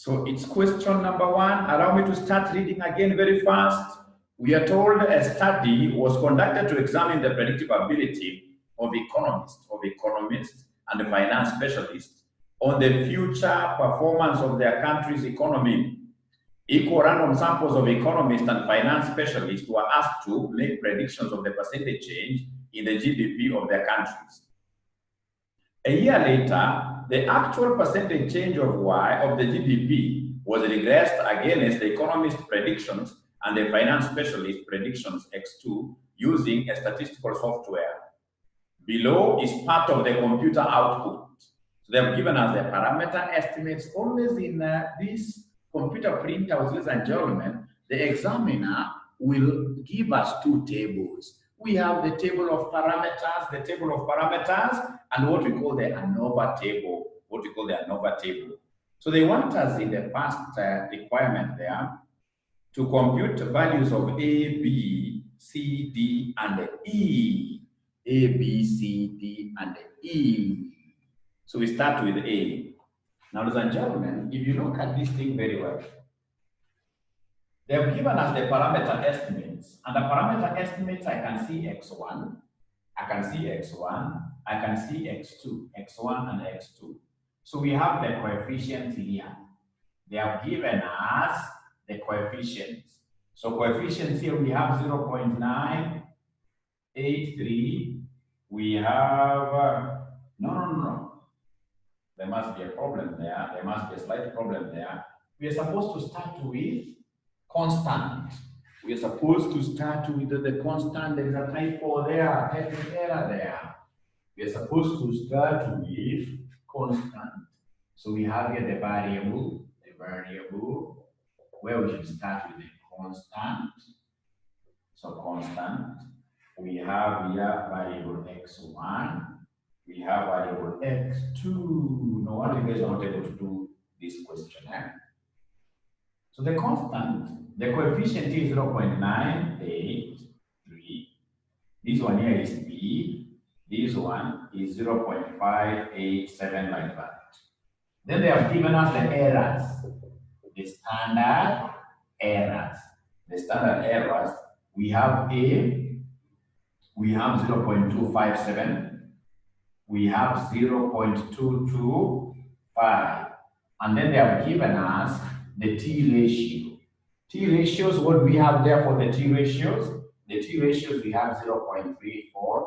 So it's question number 1. Allow me to start reading again very fast. We are told a study was conducted to examine the predictive ability of economists and finance specialists on the future performance of their country's economy. Equal random samples of economists and finance specialists were asked to make predictions of the percentage change in the GDP of their countries. A year later, the actual percentage change of the GDP was regressed against the economist predictions and the finance specialist predictions X2 using a statistical software. Below is part of the computer output. So they have given us the parameter estimates. Always in this computer printouts, ladies and gentlemen, the examiner will give us 2 tables. We have the table of parameters, and what we call the ANOVA table, So they want us in the first requirement there to compute values of A, B, C, D, and E. A, B, C, D, and E. So we start with A. Now, ladies and gentlemen, if you look at this thing very well, they have given us the parameter estimates. And the parameter estimates, I can see X1, I can see X1, I can see X2, X1 and X2. So we have the coefficients here. They have given us the coefficients. So coefficients here, we have 0.983. We have, no. There must be a problem there. There must be a slight problem there. We are supposed to start with constant. We are supposed to start with the constant. There is a typo there, typing error there. We are supposed to start with constant. So we have here the variable, where we should start with the constant. So constant. We have here variable x1. We have variable x2. No wonder you guys are not able to do this question. So the constant, the coefficient is 0.983. This one here is B. This one is 0.587, like that. Then they have given us the errors, the standard errors. The standard errors, we have A, we have 0.257, we have 0.225, and then they have given us the T ratio. T ratios, what we have there for the T ratios? The T ratios, we have 0.34,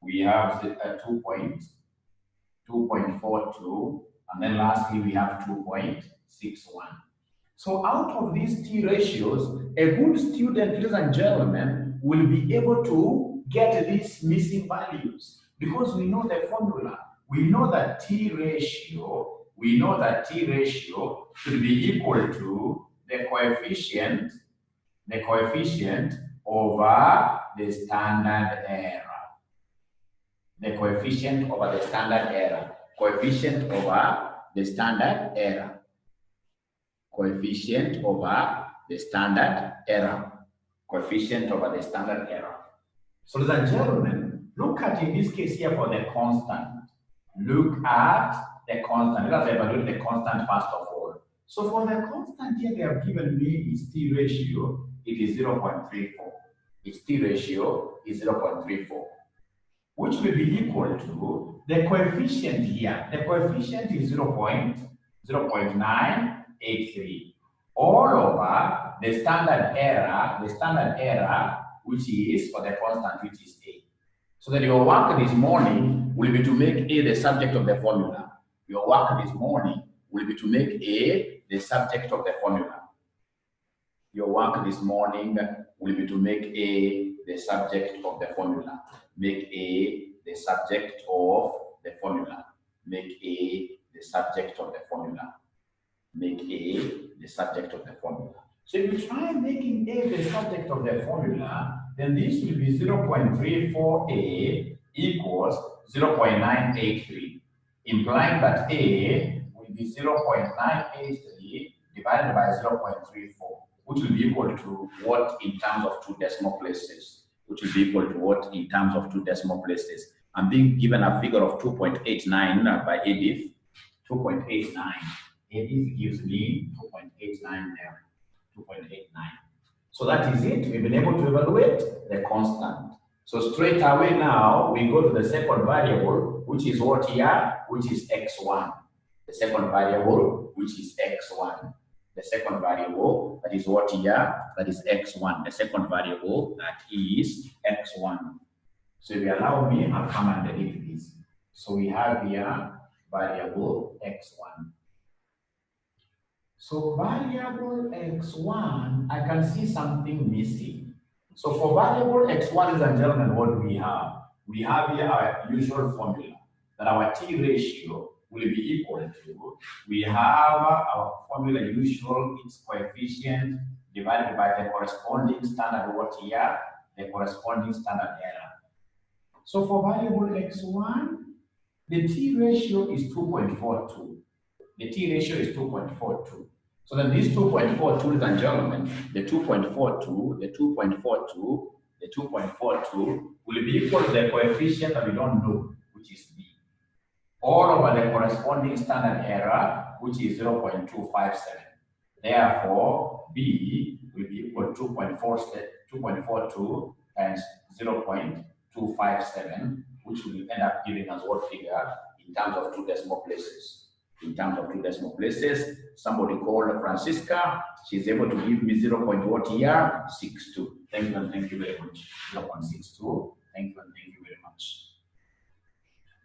we have 2.42, and then lastly we have 2.61. So out of these T ratios, a good student, ladies and gentlemen, will be able to get these missing values because we know the formula. We know that T ratio should be equal to the coefficient over the standard error. The coefficient over the standard error. Coefficient over the standard error. Coefficient over the standard error. Coefficient over the standard error. So, ladies and gentlemen, look at in this case here for the constant. Look at the constant. Let us evaluate the constant first of all. So for the constant here, they have given me its T ratio. It is 0.34. Its T ratio is 0.34, which will be equal to the coefficient here. The coefficient is 0.983 all over the standard error, which is for the constant, which is A. So that your work this morning will be to make A the subject of the formula. Your work this morning will be to make A the subject of the formula. Your work this morning will be to make A the subject of the formula. Make A the subject of the formula. Make A the subject of the formula. Make A the subject of the formula. So if you try making A the subject of the formula, then this will be 0.34A equals 0.983, implying that A will be 0.983 divided by 0.34, which will be equal to what in terms of 2 decimal places? I'm being given a figure of 2.89 by Edith. 2.89. This gives me 2.89 there. 2.89. So that is it. We've been able to evaluate the constant. So straight away now, we go to the second variable, which is what here? Which is x1. The second variable, which is x1. The second variable, that is what here? That is x1. The second variable, that is x1. So if you allow me, I'll come and delete this. So we have here variable x1. So variable x1, I can see something missing. So for variable x1, ladies and gentlemen, what do we have? We have here our usual formula that our t ratio will be equal to. We have our formula usual, its coefficient divided by the corresponding standard what here? The corresponding standard error. So for variable x1, the t ratio is 2.42. The t ratio is 2.42. So then these 2.42, ladies and gentlemen, the 2.42, the 2.42, the 2.42 will be equal to the coefficient that we don't know, which is b, all over the corresponding standard error, which is 0.257. Therefore, b will be equal to 2.42 times 0.257, which will end up giving us what figure in terms of 2 decimal places. In terms of 2 decimal places, somebody called Francisca. She's able to give me 0.62. Thank you and thank you very much. 0.62. Thank you and thank you very much.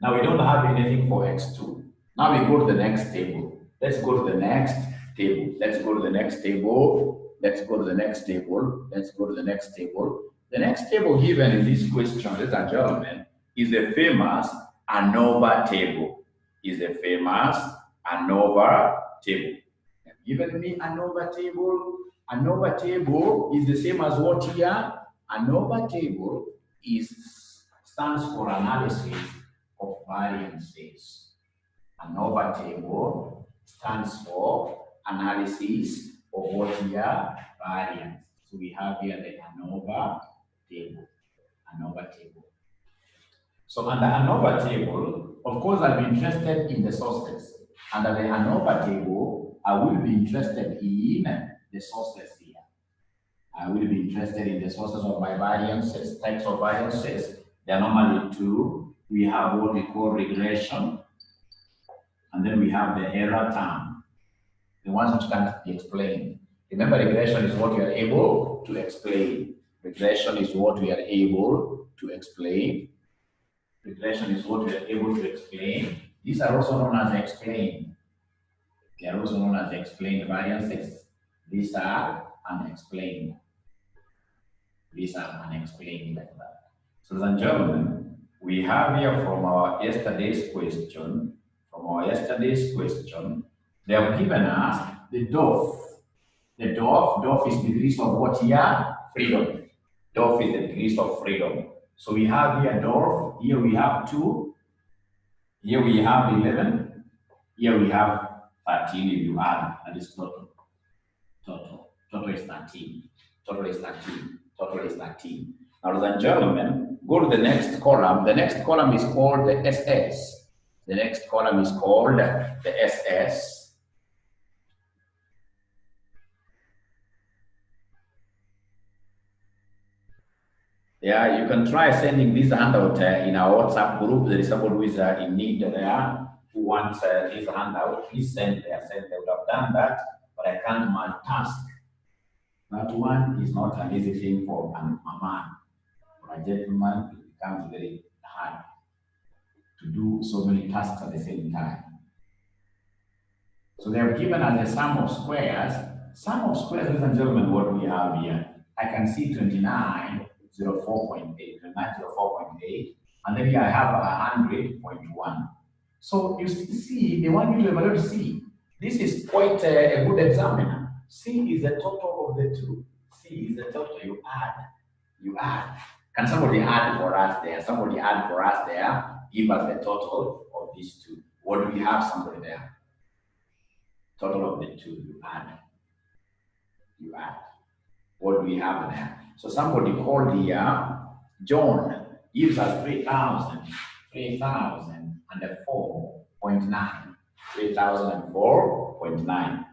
Now we don't have anything for x2. Now we go to the next table. Let's go to the next table. Let's go to the next table. Let's go to the next table. Let's go to the next table. The next table given in this question, ladies and gentlemen, is the famous ANOVA table. Is a famous ANOVA table. Given me ANOVA table. ANOVA table is the same as what here? ANOVA table stands for analysis of variances. ANOVA table stands for analysis of what here? Variance. So we have here the ANOVA table. ANOVA table. So under ANOVA table, of course, I'll be interested in the sources. Under the ANOVA table, I will be interested in the sources here. I will be interested in the sources of my variances, types of variances. There are normally 2. We have what we call regression, and then we have the error term, the ones which can't be explained. Remember, regression is what we are able to explain. Regression is what we are able to explain. Regression is what we are able to explain. These are also known as explained. They are also known as explained variances. These are unexplained. These are unexplained like that. So, ladies and gentlemen, we have here from our yesterday's question, they have given us the DOF. The DOF is degrees of what here? Freedom. DOF is the degrees of freedom. So we have here DOF, here we have 2, here we have 11, here we have 13 if you add, that is total. Total is 13. Total is 13. Total is 13. Now, ladies and gentlemen, go to the next column. The next column is called the SS. The next column is called the SS. Yeah, you can try sending this handout in our WhatsApp group. There is somebody who is in need there, who wants this handout. Please send there. They would have done that, but I can't multitask. That one is not an easy thing for a man. For a gentleman, it becomes very hard to do so many tasks at the same time. So they have given us a sum of squares. Sum of squares, ladies and gentlemen, what we have here. I can see 29. 0.4.8, and then here I have 100.1. So you see, they want you to evaluate C. This is quite a good examiner. C is the total of the 2. C is the total. You add. Can somebody add for us there? Somebody add for us there. Give us the total of these 2. What do we have? Somebody there. Total of the 2. You add. What do we have there? So somebody called here, John, gives us 3,004.9. 3,004.9. 3004.9.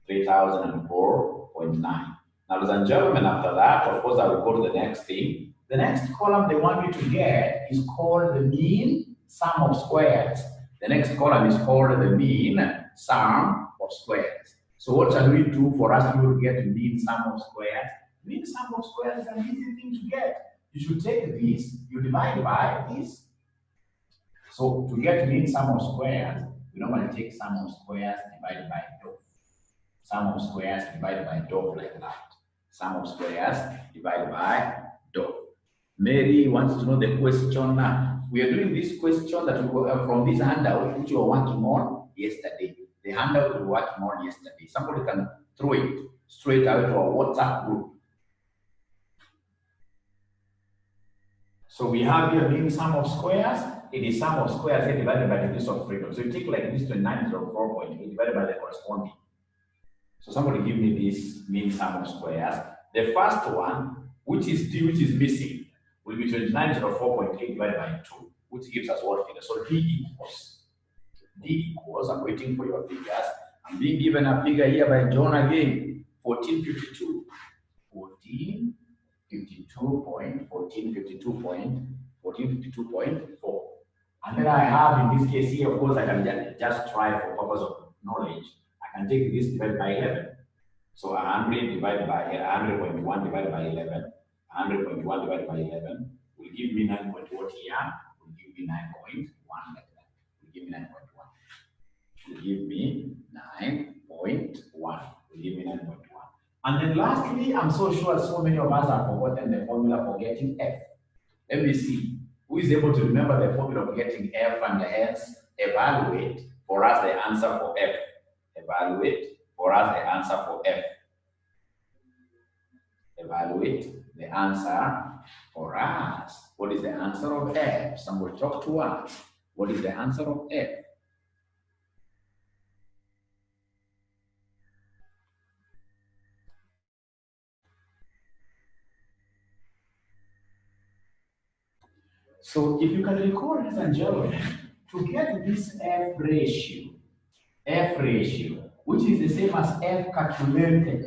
3004.9. Now, ladies and gentlemen, after that, of course, I will go to the next thing. The next column they want me to get is called the mean sum of squares. The next column is called the mean sum of squares. So what shall we do for us to get mean sum of squares? Mean sum of squares is an easy thing to get. You should take this, you divide by this. So to get mean sum of squares, we normally take sum of squares divided by dou. Sum of squares divided by dou like that. Sum of squares divided by dou. Mary wants to know the question now. We are doing this question that we got from this handout which we were working on yesterday. The handout we were working on yesterday. Somebody can throw it straight out to our WhatsApp group. So we have here mean sum of squares. It is sum of squares here divided by degrees of freedom. So you take like this 2904.8 divided by the corresponding. So somebody give me this mean sum of squares. The first one, which is D, which is missing, will be 2904.8 divided by 2, which gives us what figure? So D equals, I'm waiting for your figures. I'm being given a figure here by John again, 1452. 1452.4. And then I have in this case here, of course, I can just try for purpose of knowledge. I can take this divided by 11. So 100 divided by 100.1 divided by 11. 100.1 divided by 11 will give me 9 point what here? Will give me 9.1 like that. Will give me 9.1. Will give me 9.1. Will give me 9.1. And then lastly, I'm so sure so many of us have forgotten the formula for getting F. Let me see. Who is able to remember the formula for getting F and hence evaluate for us the answer for F? Evaluate for us the answer for F. Evaluate the answer for us. What is the answer of F? Somebody talk to us. What is the answer of F? So if you can recall, ladies and gentlemen, to get this F ratio, which is the same as F calculated,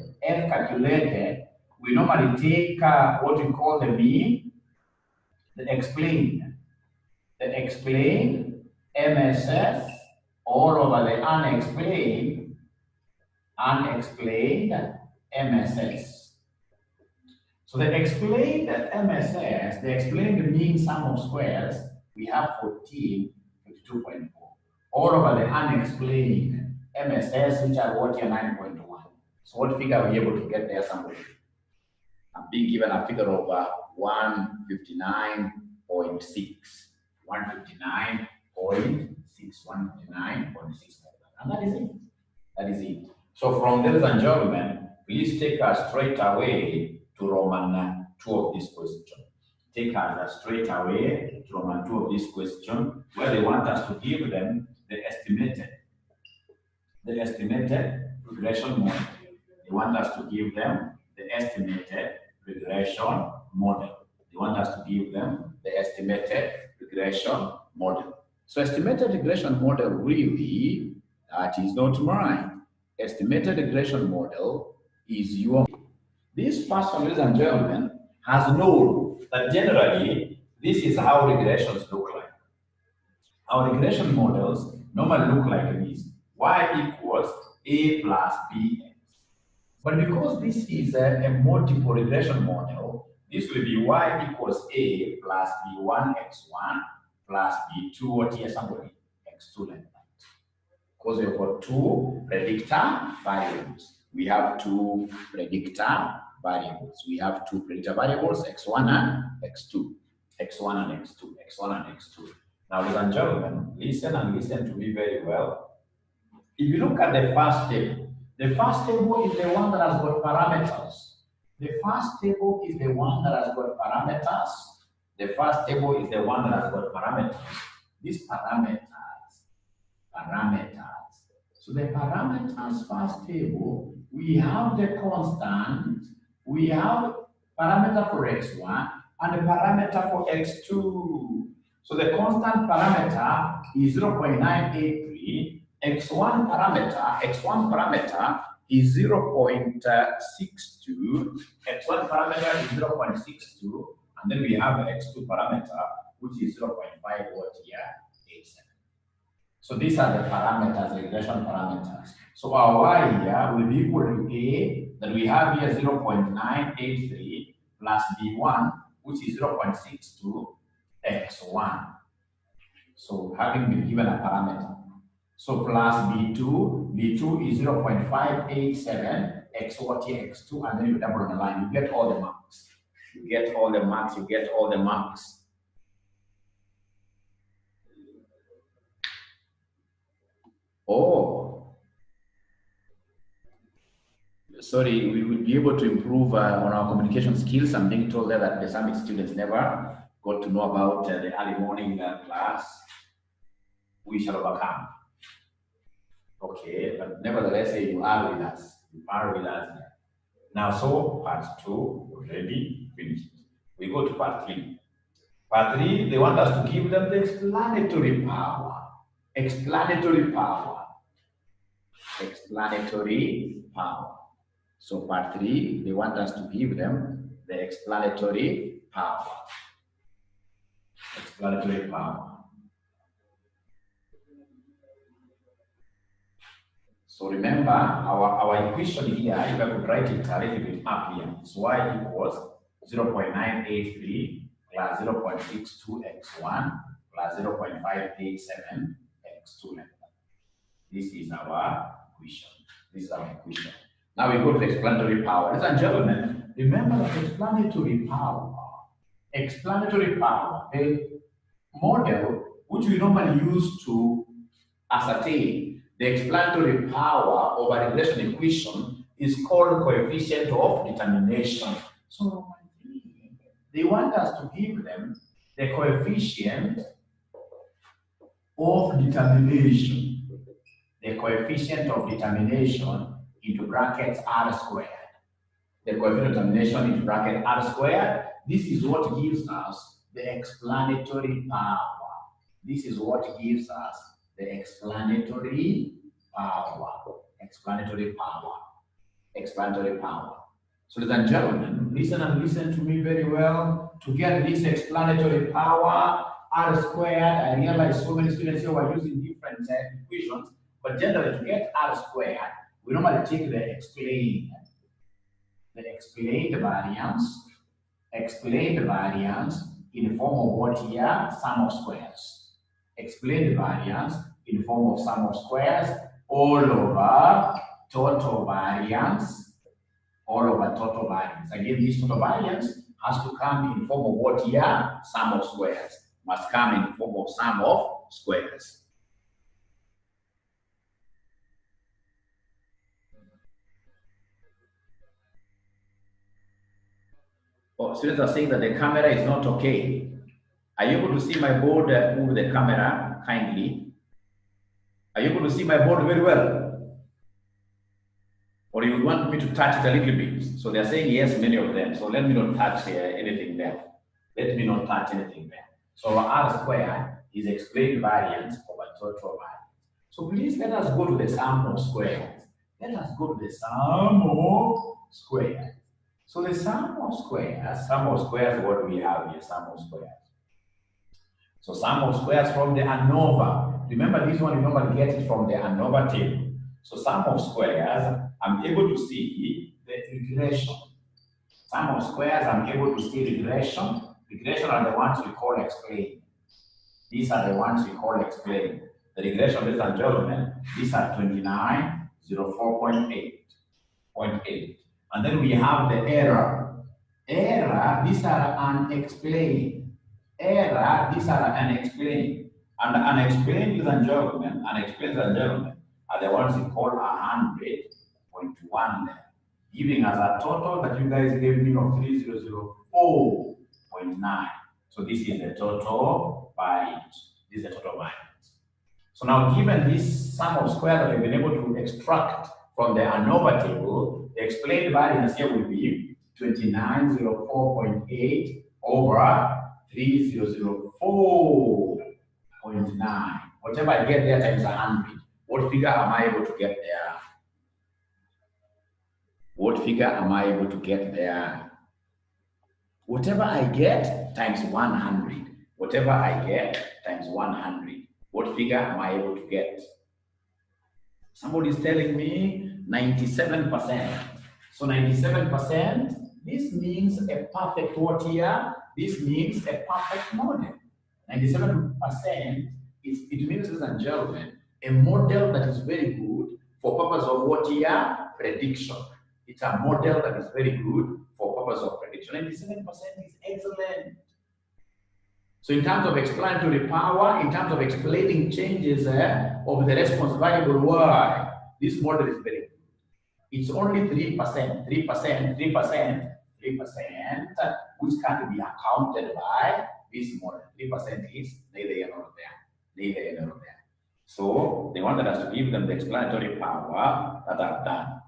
we normally take what we call the mean, the explained MSS all over the unexplained MSS. So the explained MSS, the explained mean sum of squares, we have 1452.4. All over the unexplained MSS, which are what here 9.1. So what figure are we able to get there, somebody? I'm being given a figure of 159.6. 159.6. 159.6. And that is it. That is it. So from ladies and gentlemen, please take us straight away to Roman 2 of this question. Take us straight away to Roman 2 of this question, where they want us to give them the estimated regression model. They want us to give them the estimated regression model. They want us to give them the estimated regression model. So estimated regression model really, that is not mine. Estimated regression model is your. This first one, ladies and gentlemen, has known that generally this is how regressions look like. Our regression models normally look like this: y equals a plus bx. But because this is a multiple regression model, this will be y equals a plus b1 x1 plus b2 what here somebody x2 like that. Because we've got two predictor variables. We have two predictor variables. We have two predictor variables, x1 and x2. x1 and x2, x1 and x2. Now, ladies and gentlemen, listen and listen to me very well. If you look at the first table is the one that has got parameters. The first table is the one that has got parameters. The first table is the one that has got parameters. These parameters. So the parameters first table, we have the constant, we have parameter for x1 and the parameter for x2. So the constant parameter is 0.983, X1 parameter is 0.62. X1 parameter is 0.62, and then we have X2 parameter, which is 0.5 what here, 87. So these are the parameters, the regression parameters. So our Y here will be equal to A, that we have here 0.983 plus B1, which is 0.62 X1. So having been given a parameter. So plus B2 is 0.587 X what here, X2, and then you double on the line. You get all the marks. You get all the marks, you get all the marks. Oh, sorry, we will be able to improve on our communication skills. I'm being told that the summit students never got to know about the early morning class. We shall overcome. Okay, but nevertheless, you are with us. You are with us. Now, so part 2 already finished. We go to part 3. Part 3, they want us to give them the explanatory power. Explanatory power. Explanatory power. So part 3, they want us to give them the explanatory power. Explanatory power. So remember, our equation here, if I could write it a little bit up here, is y equals 0.983 plus 0.62 x1 plus 0.587 x2. This is our equation. This is our equation. Now we go to the explanatory power. Ladies and gentlemen, remember that explanatory power, the model which we normally use to ascertain the explanatory power of a regression equation is called coefficient of determination. So they want us to give them the coefficient of determination. The coefficient of determination into brackets r squared. The coefficient of determination into bracket r squared. This is what gives us the explanatory power. This is what gives us the explanatory power. Explanatory power. Explanatory power. So ladies and gentlemen, listen and listen to me very well. To get this explanatory power, r squared, I realize so many students here are using different equations, but generally to get r squared, we normally take the explained variance in the form of what here? Sum of squares. Explained variance in the form of sum of squares all over total variance. Again, this total variance has to come in the form of what here? Sum of squares. Must come in the form of sum of squares. Oh, students are saying that the camera is not okay. Are you able to see my board? Move the camera kindly. Are you able to see my board very well? Or you want me to touch it a little bit? So they're saying yes, many of them. So let me not touch anything there. Let me not touch anything there. So r squared is explained variance over total variance. So please let us go to the sum of squares. Let us go to the sum of squares. So the sum of squares, what we have here, sum of squares. So sum of squares from the ANOVA. Remember this one, you normally get it from the ANOVA table. So sum of squares, I'm able to see the regression. Sum of squares, I'm able to see regression. Regression are the ones we call explained. These are the ones we call explained. The regression, ladies and gentlemen, these are 29, 0.8. And then we have the error. These are unexplained. These are unexplained. And unexplained, ladies and gentlemen, are the ones we call 100.1, giving us a total that you guys gave me of 3004.9. So this is the total variance. So now, given this sum of squares that we've been able to extract from the ANOVA table, the explained variance here will be 2904.8 over 3004.9. Whatever I get there times 100 What figure am I able to get there? What figure am I able to get there? Whatever I get times 100. Whatever I get times 100. What figure am I able to get? Somebody is telling me 97%. So 97%, this means a perfect what here? This means a perfect model. 97% it means, ladies and gentlemen, a model that is very good for purpose of what here? Prediction. It's a model that is very good for purpose of prediction. 97% is excellent. So in terms of explanatory power, in terms of explaining changes of the response variable y, this model is very good. It's only 3%, 3%, 3%, 3%, which can be accounted by this model. 3% is neither here nor there. Neither here nor there. So they wanted us to give them the explanatory power that I've done.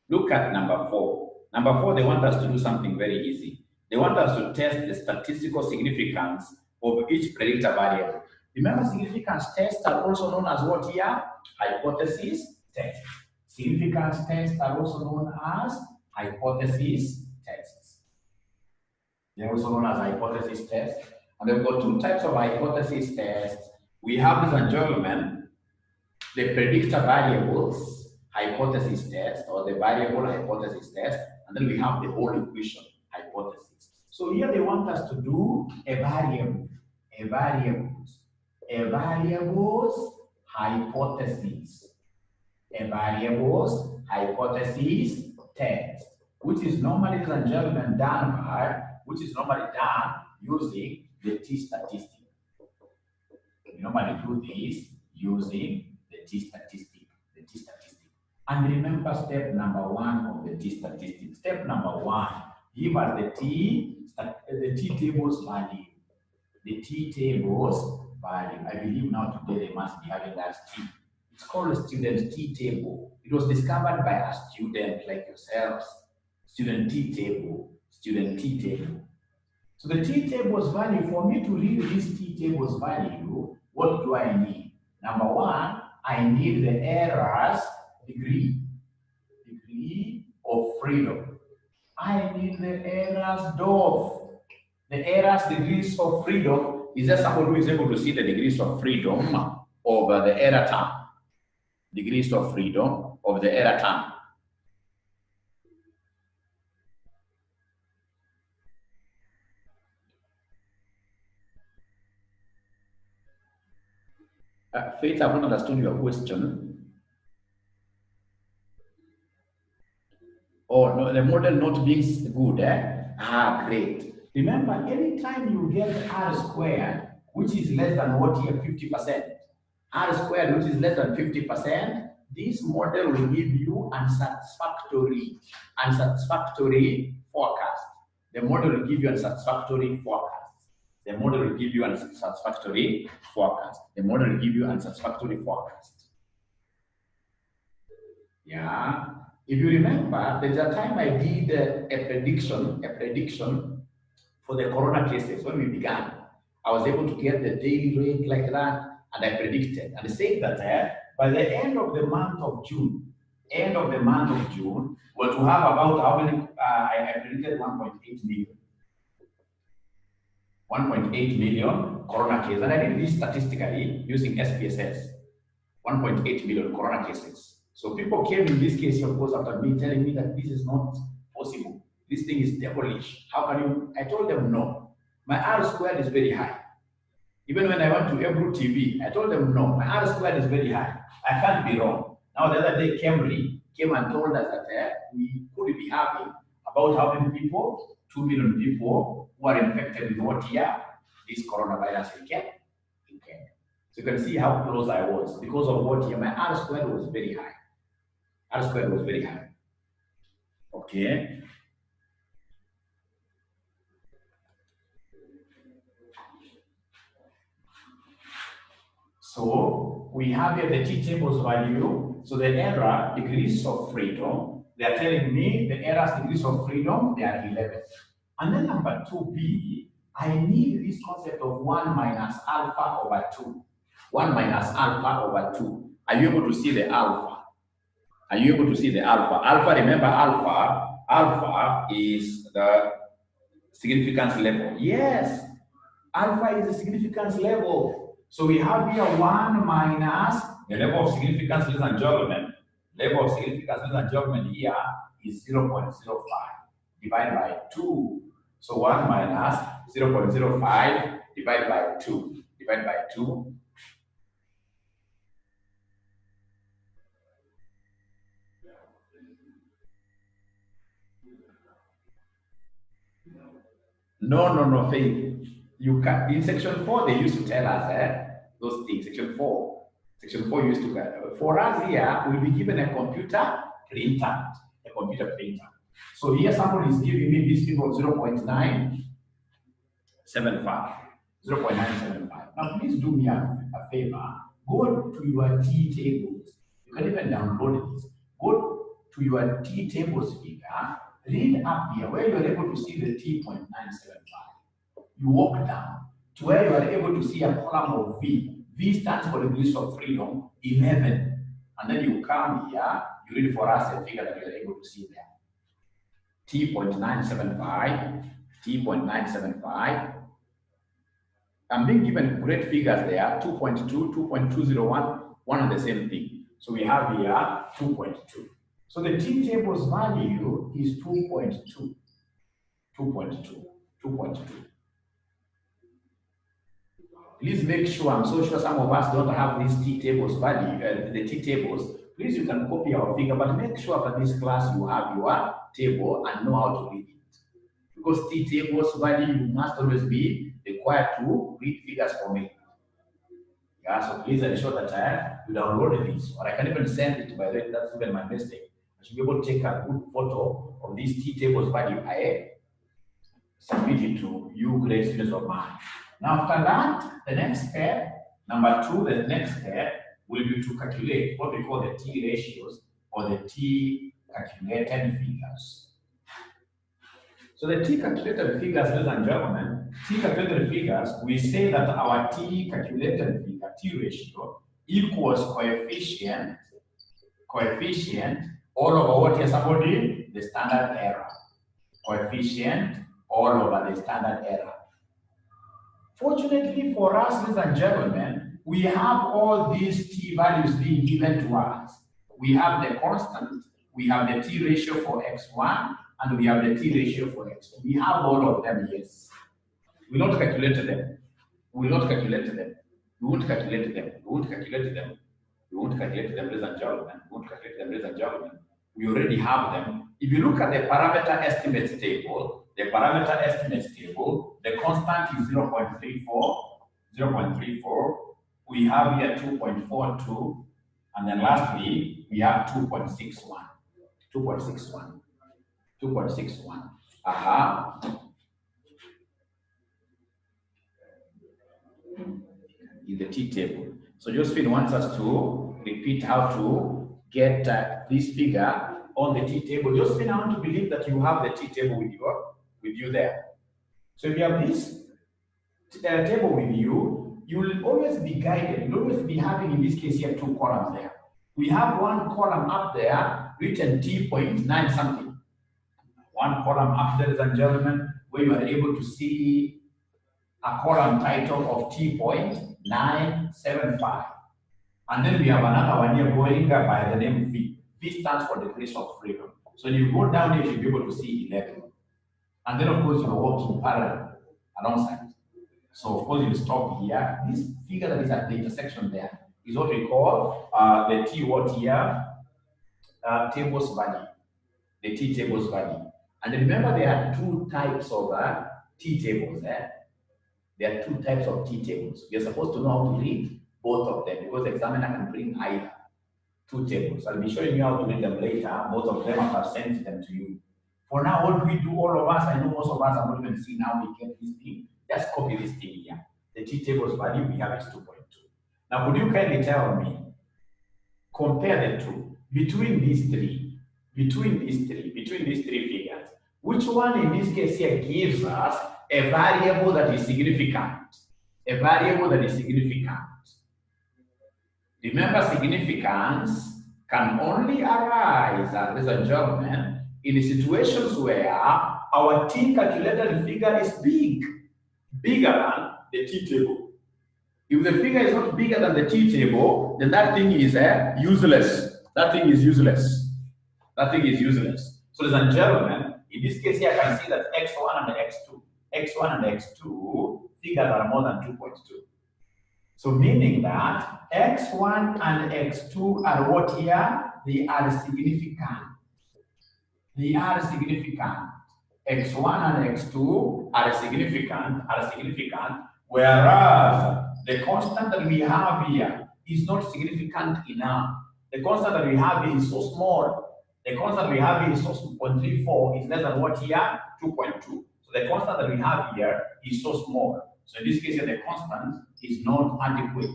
Look at number 4. Number 4, they want us to do something very easy. They want us to test the statistical significance of each predictor variable. Remember, significance tests are also known as what here? Hypothesis tests. Significance tests are also known as hypothesis tests. They're also known as hypothesis tests. And we've got 2 types of hypothesis tests. We have, ladies and gentlemen, the predictor variables hypothesis test, or the variable hypothesis test, and then we have the whole equation hypothesis. So here they want us to do a variables hypothesis, a variables hypothesis test, which is normally, ladies and gentlemen, done using the t-statistic. We normally do this using the t-statistic. And remember step number 1 of the t-statistic. Step number 1, give us the t tables value. The t tables value. I believe now today they must be having that t. It's called a student t table. It was discovered by a student like yourselves. Student t table. So the t tables value, for me to read this t tables value, what do I need? Number 1, I need the errors degree of freedom. I need the errors DOF. The errors degrees of freedom. Is there somebody who is able to see the degrees of freedom of the error term? Degrees of freedom of the error term. Faith, I've not understood your question. Oh, no, the model not being good, eh? Ah, great. Remember, anytime you get r squared, which is less than what here, 50%, r squared, which is less than 50%, this model will give you unsatisfactory forecast. The model will give you unsatisfactory forecast. The model will give you unsatisfactory forecast. The model will give you unsatisfactory forecast. Yeah. If you remember, there's a time I did a prediction for the corona cases when we began. I was able to get the daily rate like that, and I predicted. And I said that by the end of the month of June, we're to have about how many? I predicted 1.8 million. 1.8 million corona cases. And I did this statistically using SPSS. 1.8 million corona cases. So people came in this case, of course, after me telling me that this is not possible. This thing is devilish. How can you? I told them no. My R squared is very high. Even when I went to Ebru TV, I told them no. My R squared is very high. I can't be wrong. Now the other day, Camry came and told us that we could be having about how many people? 2 million people who are infected with what here? This coronavirus in Kenya. So you can see how close I was because of what here. My R squared was very high. R squared was very high. Okay. So we have here the t tables value. So the error degrees of freedom, they are telling me the errors degrees of freedom, they are 11. And then number 2b, I need this concept of 1 minus alpha over 2. 1 minus alpha over 2. Are you able to see the alpha? Are you able to see the alpha? Alpha, remember alpha is the significance level. Yes, alpha is the significance level. So we have here 1 minus the level of significance, ladies and gentlemen. Level of significance, ladies and gentlemen, here is 0.05 divided by 2. So 1 minus 0.05 divided by 2. Divided by 2. No, Faith. You can in section 4 they used to tell us those things. Section 4 used to for us here we'll be given a computer printer. So here somebody is giving me this figure of 0.975. 0.975. Now please do me a favor. Go to your T tables. You can even download this. Go to your T tables figure. Read up here where you are able to see the T.975. You walk down to where you are able to see a column of V. V stands for degrees of freedom, 11. And then you come here, you read for us a figure that you are able to see there. T.975, T.975. I'm being given great figures there, 2.2, 2.201, one and the same thing. So we have here 2.2. So the T table's value is 2.2. 2.2. Please make sure, I'm so sure some of us don't have these T tables value, the T tables. Please, you can copy our figure, but make sure for this class you have your table and know how to read it. Because T tables value, you must always be required to read figures for me. Yeah, so please ensure that you download this, or I can even send it by the way, that's even my mistake. I should be able to take a good photo of these T tables value. I submit it to you, great students of mine. Now, after that, the next step, number 2, the next step will be to calculate what we call the T ratios or the T calculated figures. So the T calculated figures, ladies and gentlemen, T calculated figures, we say that our T calculated figure, T ratio, equals coefficient all over what is somebody? The standard error. Coefficient all over the standard error. Fortunately for us, ladies and gentlemen, we have all these T values being given to us. We have the constant, we have the T ratio for x1, and we have the T ratio for x2. We have all of them, yes. We not calculate them. We will not calculate them. We won't calculate them. We won't calculate them. We won't calculate them, ladies and gentlemen. We won't calculate them, ladies and gentlemen. We already have them. If you look at the parameter estimates table, the constant is 0.34. We have here 2.42, and then lastly we have 2.61. 2.61. In the T table. So Josephine wants us to repeat how to get this figure on the T table. Josephine, I want to believe that you have the T table with you there. So if you have this table with you, you will always be guided. You'll always be having, in this case here, 2 columns there. We have one column up there written T.9 something. One column up there, ladies and gentlemen, where you are able to see a column title of T.975. And then we have another one here going by the name V. V stands for degrees of freedom. So when you go down here, you'll be able to see 11. And then, of course, you are walking parallel alongside. So, of course, you stop here. This figure that is at the intersection there is what we call the T what here tables value. The T tables value. And remember, there are 2 types of T tables. There are 2 types of T tables. You're supposed to know how to read both of them because the examiner can bring either 2 tables. I'll be showing you how to read them later. Both of them, I've sent them to you. For now, what do we do? All of us, I know most of us are not even seeing how we get this thing. Just copy this thing here. The T table's value we have is 2.2. Now, could you kindly tell me, compare the 2 between these three figures? Which one in this case here gives us a variable that is significant? A variable that is significant. Remember, significance can only arise, ladies and gentlemen, in situations where our T calculated figure is bigger than the T table. If the figure is not bigger than the T table, then that thing is useless. That thing is useless. That thing is useless. So, ladies and gentlemen, in this case here, I can see that x1 and x2 and x2 figures are more than 2.2. So meaning that x1 and x2 are what here? They are significant. They are significant. X1 and x2 are significant, whereas the constant that we have here is not significant enough. The constant that we have here is so small. The constant we have here is so 0.34 is less than what here? 2.2. So the constant that we have here is so small. So in this case here, the constant is not adequate.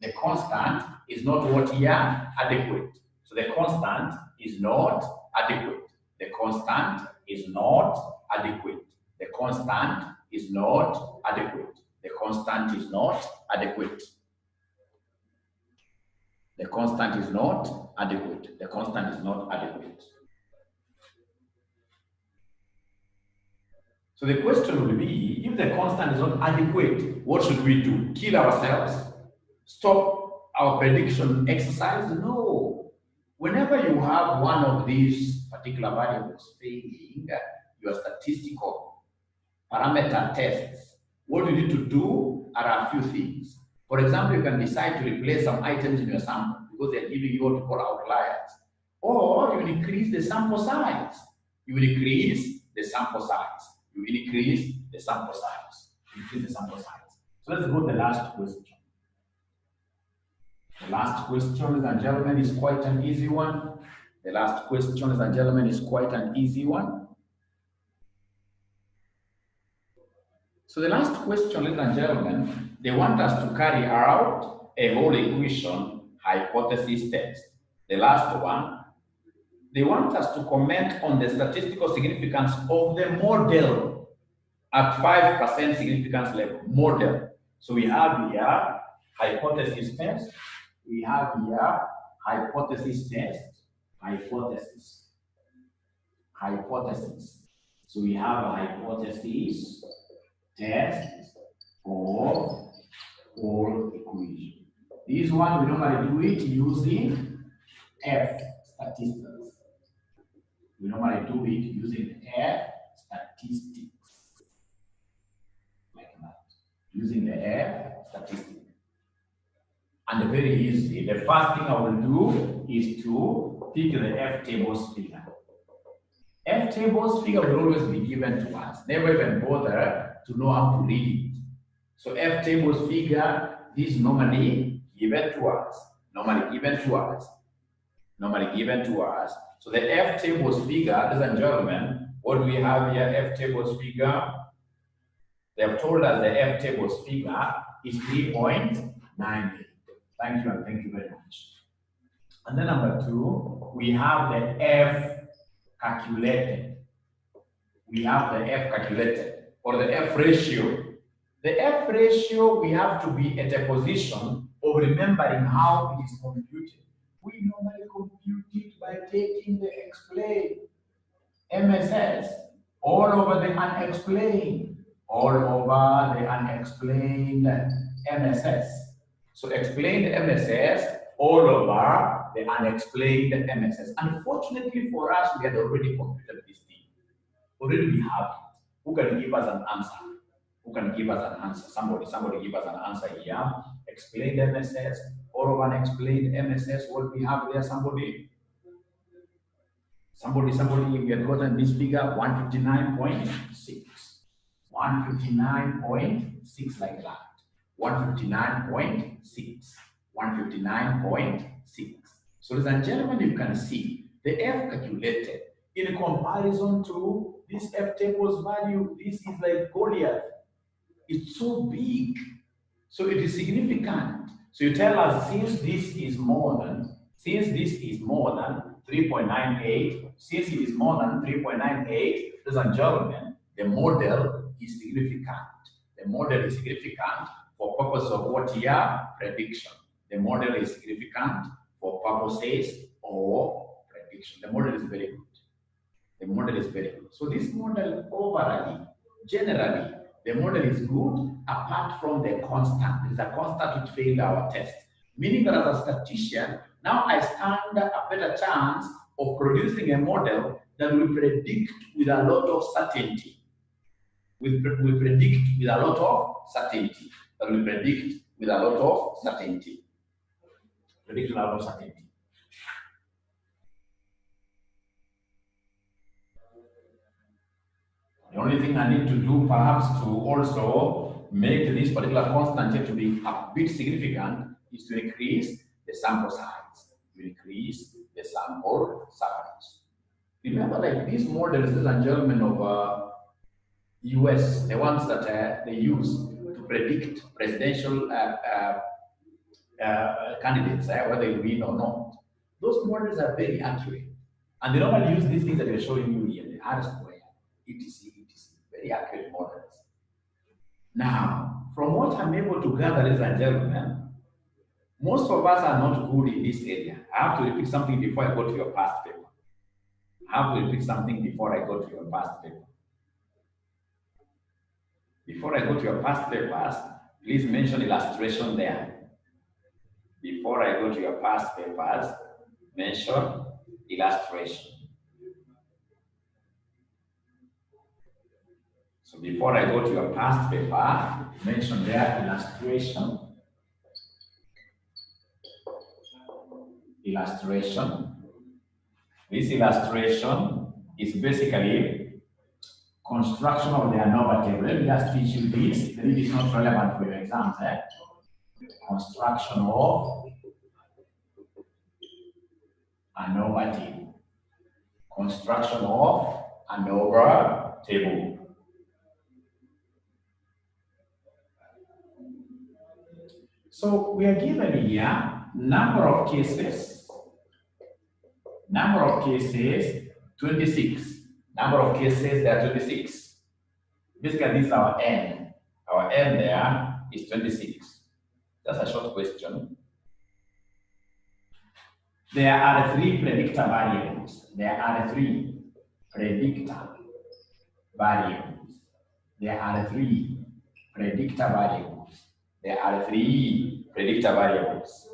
The constant is not what here? Adequate. So the constant is not adequate. The constant is not adequate. The constant is not adequate. The constant is not adequate. The constant is not adequate. The constant is not adequate. So the question will be, if the constant is not adequate, what should we do? Kill ourselves? Stop our prediction exercise? No. Whenever you have one of these particular variables failing your statistical parameter tests, what you need to do are a few things. For example, you can decide to replace some items in your sample because they're giving you what we call outliers. Or you will increase the sample size. You will increase the sample size. You will increase the sample size. Increase the sample size. So let's go to the last question. The last question, ladies and gentlemen, is quite an easy one. The last question, ladies and gentlemen, is quite an easy one. So the last question, ladies and gentlemen, they want us to carry out a whole equation hypothesis test. The last one, they want us to comment on the statistical significance of the model at 5% significance level. Model. So we have here hypothesis test. We have here hypothesis test. Hypothesis. So we have a hypothesis test for whole equation. This one we normally do it using F statistics. We normally do it using F statistics. Like that. Using the F statistics. And very easy. The first thing I will do is to pick the F tables figure. F tables figure will always be given to us. Never even bother to know how to read it. So F tables figure is normally given to us. Normally given to us. So the F tables figure, ladies and gentlemen, what do we have here? F tables figure. They have told us the F tables figure is 3.98. Thank you and thank you very much. And then number 2, we have the F calculated. We have the F calculated or the F ratio. The F ratio, we have to be at a position of remembering how it is computed. We normally compute it by taking the explained MSS all over the unexplained, MSS. So explained MSS all over the unexplained MSS. Unfortunately for us, we had already computed this thing. Already we have it. Who can give us an answer? Somebody give us an answer here. Explained MSS, all over unexplained MSS. What we have there? Somebody, we have gotten this figure 159.6. 159.6 like that. 159.6. 159.6. So ladies and gentlemen, you can see the F calculated in comparison to this F table's value. This is like Goliath. It's so big. So it is significant. So you tell us since this is more than 3.98, since it is more than 3.98, ladies and gentlemen, the model is significant. The model is significant for purpose of what here? Prediction. the model is significant for purposes of prediction. The model is very good. The model is very good. So this model overall, generally, the model is good apart from the constant. There is a constant which failed our test. Meaning that as a statistician, now I stand a better chance of producing a model that will predict with a lot of certainty. We predict with a lot of certainty. That will predict with a lot of certainty. Predict with a lot of certainty. The only thing I need to do perhaps to also make this particular constant here to be a bit significant is to increase the sample size, to increase the sample size. Remember, like these models, ladies and gentlemen, of US, the ones that they use to predict presidential candidates, whether they win or not, those models are very accurate. And they normally use these things that we're showing you here, the R square, etc., very accurate models. Now, from what I'm able to gather, ladies and gentlemen, most of us are not good in this area. I have to repeat something before I go to your past paper. I have to repeat something before I go to your past paper. Before I go to your past papers, please mention illustration there. Before I go to your past papers, mention illustration. So before I go to your past paper, mention there illustration. Illustration. This illustration is basically construction of the ANOVA table. Let me just teach you this. Then it is not relevant for your exams. Construction of ANOVA table. Construction of ANOVA table. So we are given here number of cases. Number of cases 26. Number of cases there are 26. Basically, this is our n. Our n there is 26. That's a short question. There are 3 predictor variables. There are 3 predictor variables. There are 3 predictor variables. There are 3 predictor variables.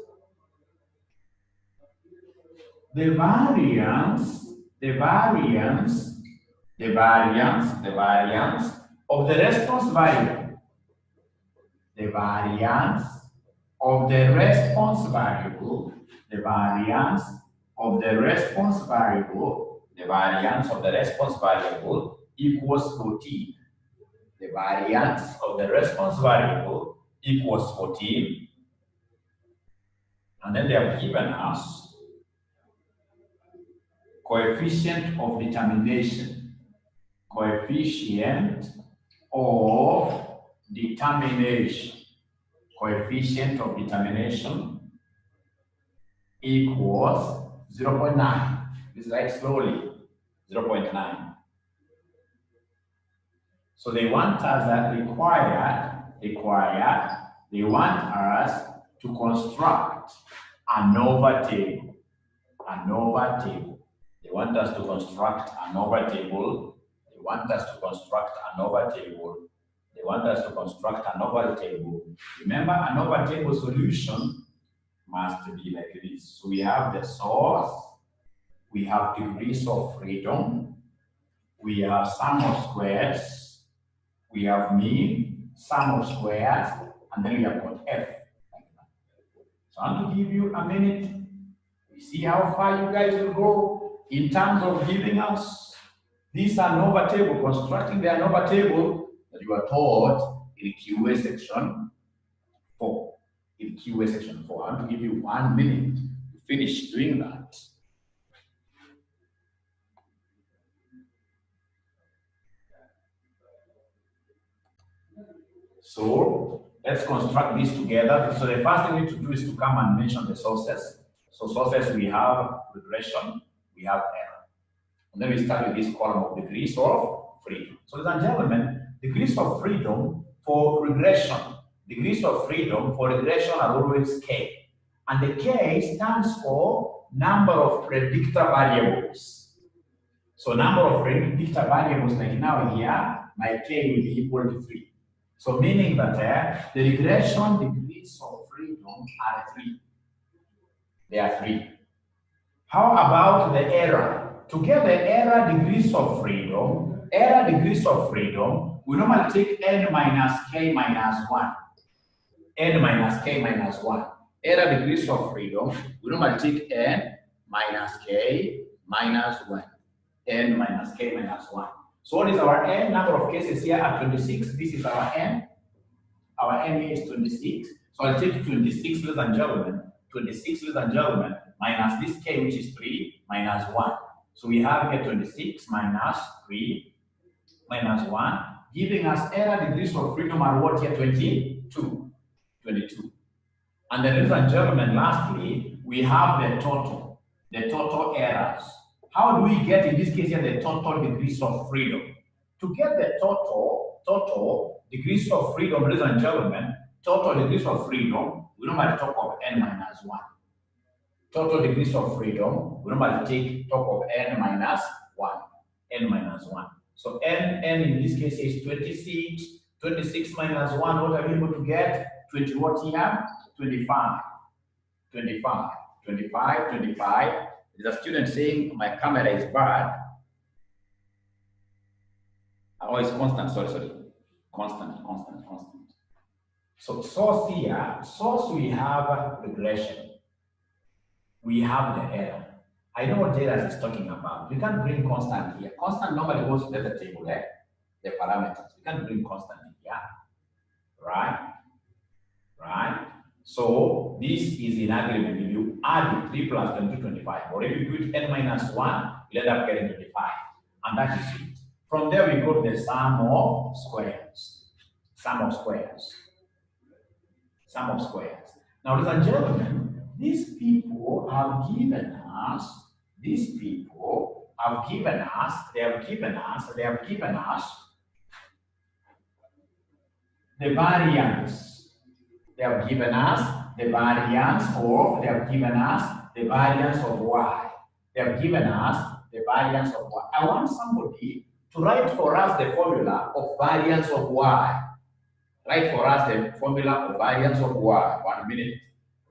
The variance of the response variable. The variance of the response variable. The variance of the response variable. The variance of the response variable equals 14. The variance of the response variable equals 14. And then they have given us coefficient of determination. Coefficient of determination. Coefficient of determination equals 0.9. This is right slowly, 0.9. So they want us they want us to construct ANOVA table. ANOVA table. They want us to construct ANOVA table. They want us to construct ANOVA table. They want us to construct ANOVA table. Remember, ANOVA table solution must be like this. So we have the source, we have degrees of freedom, we have sum of squares, we have mean, sum of squares, and then we have got f. So I want to give you a minute. We see how far you guys will go in terms of giving us this ANOVA table, constructing the ANOVA table that you are taught in QA section 4. In QA section 4. I want to give you 1 minute to finish doing that. So let's construct this together. So the first thing we need to do is to come and mention the sources. So sources, we have regression, we have error. And then we start with this column of degrees of freedom. So ladies and gentlemen, degrees of freedom for regression. Degrees of freedom for regression are always k. And the K stands for number of predictor variables. So number of predictor variables, like now here, my K will be equal to 3. So meaning that the regression degrees of freedom are 3. They are 3. How about the error? To get the error degrees of freedom, we normally take n minus k minus 1. N minus k minus 1. Error degrees of freedom, we normally take n minus k minus 1. N minus k minus 1. So what is our n? Number of cases here are 26. This is our n. Our n here is 26. So I'll take 26, ladies and gentlemen. 26, ladies and gentlemen, minus this k, which is 3, minus 1. So we have here 26 minus 3 minus 1, giving us error degrees of freedom are what here? 22. 22. And then, ladies and gentlemen, lastly, we have the total errors. How do we get, in this case here, the total degrees of freedom? To get the total degrees of freedom, ladies and gentlemen, total degrees of freedom, we normally talk of n minus 1. Total degrees of freedom, we normally take talk of n minus 1. N minus 1. So n in this case is 26. 26 minus 1, what are we able to get? 20 what here? 25. 25. 25. 25. There's a student saying my camera is bad. Oh, it's constant. Sorry. Constant. So source here, we have regression. We have the error. I know what data is talking about. We can't bring constant here. Constant normally goes to the table, the parameters. We can't bring constant here. Right? So this is in agreement. If you add 3 plus 22, 25. Or if you put n minus 1, you end up getting 25. And that is it. From there, we got the sum of squares. Sum of squares. Now, ladies and gentlemen, these people have given us the variance. They have given us the variance of y. They have given us the variance of y. I want somebody to write for us the formula of variance of y. Write for us the formula of variance of y. 1 minute.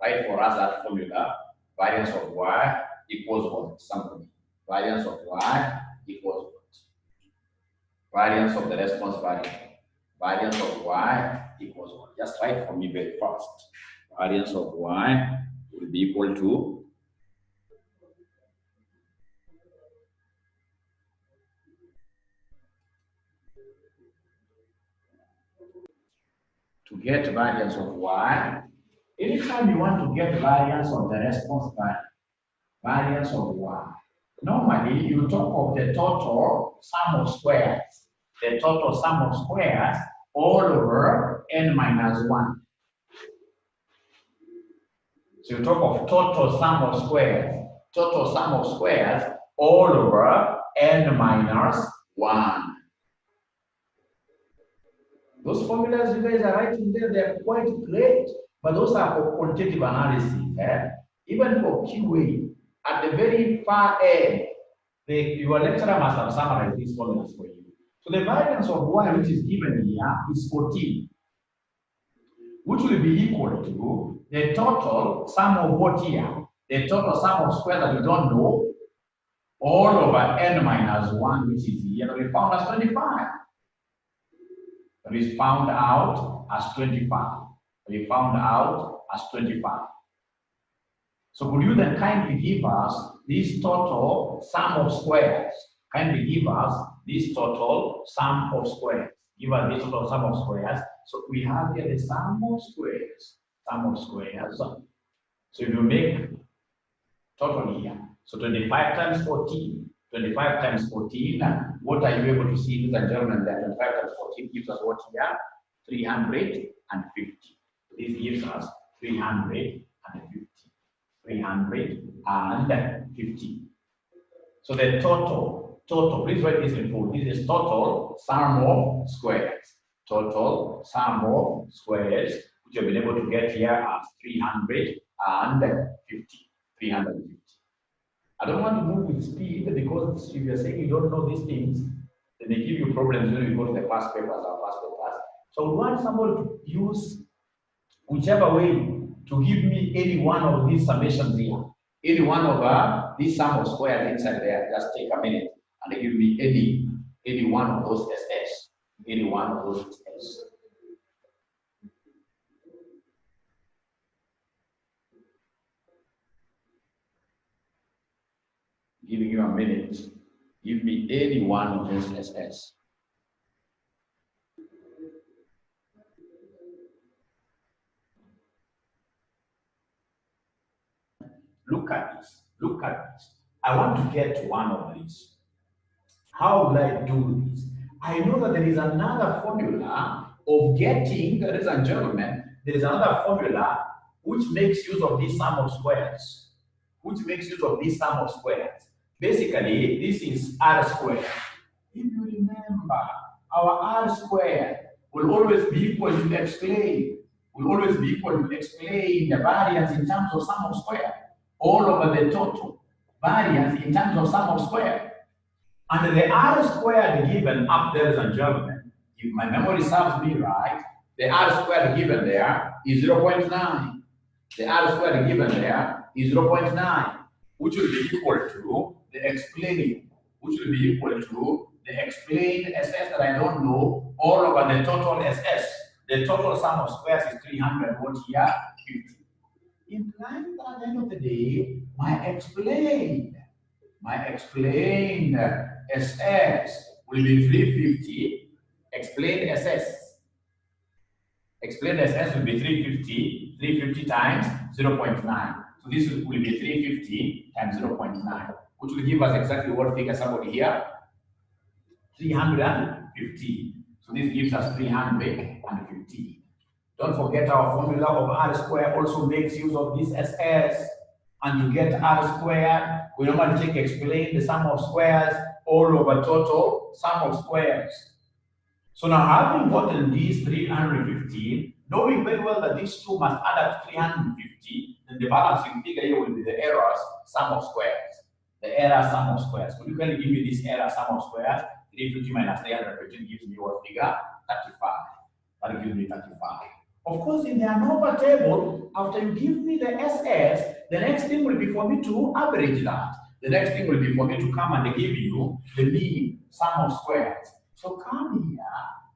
Write for us that formula. Variance of y equals what? Somebody. Variance of y equals what? Variance of the response variable. Variance of y equals what? Just write for me very fast. Variance of y will be equal to get variance of y. Anytime you want to get variance of the response variance of y, normally you talk of the total sum of squares. The total sum of squares all over n minus 1. So you talk of total sum of squares. Total sum of squares all over n minus 1. Those formulas you guys are writing there, they are quite great, but those are for quantitative analysis. Even for QA, at the very far end, your lecturer must have summarized these formulas for you. So the variance of y, which is given here, is 14, which will be equal to the total sum of what here? The total sum of squares that we don't know, all over n minus 1, which is here, we found as 25. It is found out as 25. We found out as 25. So could you then kindly give us this total sum of squares? Kindly give us this total sum of squares. Give us this total sum of squares. So we have here the sum of squares. Sum of squares. So if you make total here, so 25 times 14. 25 times 14, what are you able to see, ladies and gentlemen, that 25 times 14 gives us what here? 350. This gives us 350. 350. So the total, please write this in full. This is total sum of squares. Total sum of squares, which you've been able to get here as 350. and 50, 350. I don't want to move with speed because if you're saying you don't know these things, then they give you problems when you go to the past papers or past papers. So we want somebody to use whichever way to give me any one of these summations here. Any one of these sum of squares inside there. Just take a minute and they give me any one of those SS. Any one of those SS. Giving you a minute. Give me any one of those SS. Look at this. Look at this. I want to get one of these. How will I do this? I know that there is another formula of getting, ladies and gentlemen, there is another formula which makes use of this sum of squares. Which makes use of this sum of squares. Basically, this is r squared. If you remember, our r squared will always be equal to explain. Will always be equal to explain the variance in terms of sum of square all over the total variance in terms of sum of square. And the r squared given up there, ladies and gentlemen, if my memory serves me right, the r squared given there is 0.9. The r squared given there is 0.9, which will be equal to the explaining, which will be equal to the explained SS that I don't know all over the total SS. The total sum of squares is 300, what here? 50. Implying that at the end of the day, my explained SS will be 350. Explained SS will be 350 times 0.9. So this will be 350 times 0.9, which will give us exactly what figure somebody here? 350. So this gives us 350. Don't forget our formula of r squared also makes use of this SS. And you get r squared. We normally take explain the sum of squares all over total sum of squares. So now having gotten these 350, knowing very well that these two must add up to 350, then the balancing figure here will be the errors sum of squares. The error sum of squares. So you can give me this error sum of squares. 350 minus 315 gives me what figure? 35. That gives me 35. Of course, in the ANOVA table, after you give me the SS, the next thing will be for me to average that. The next thing will be for me to come and give you the mean sum of squares. So come here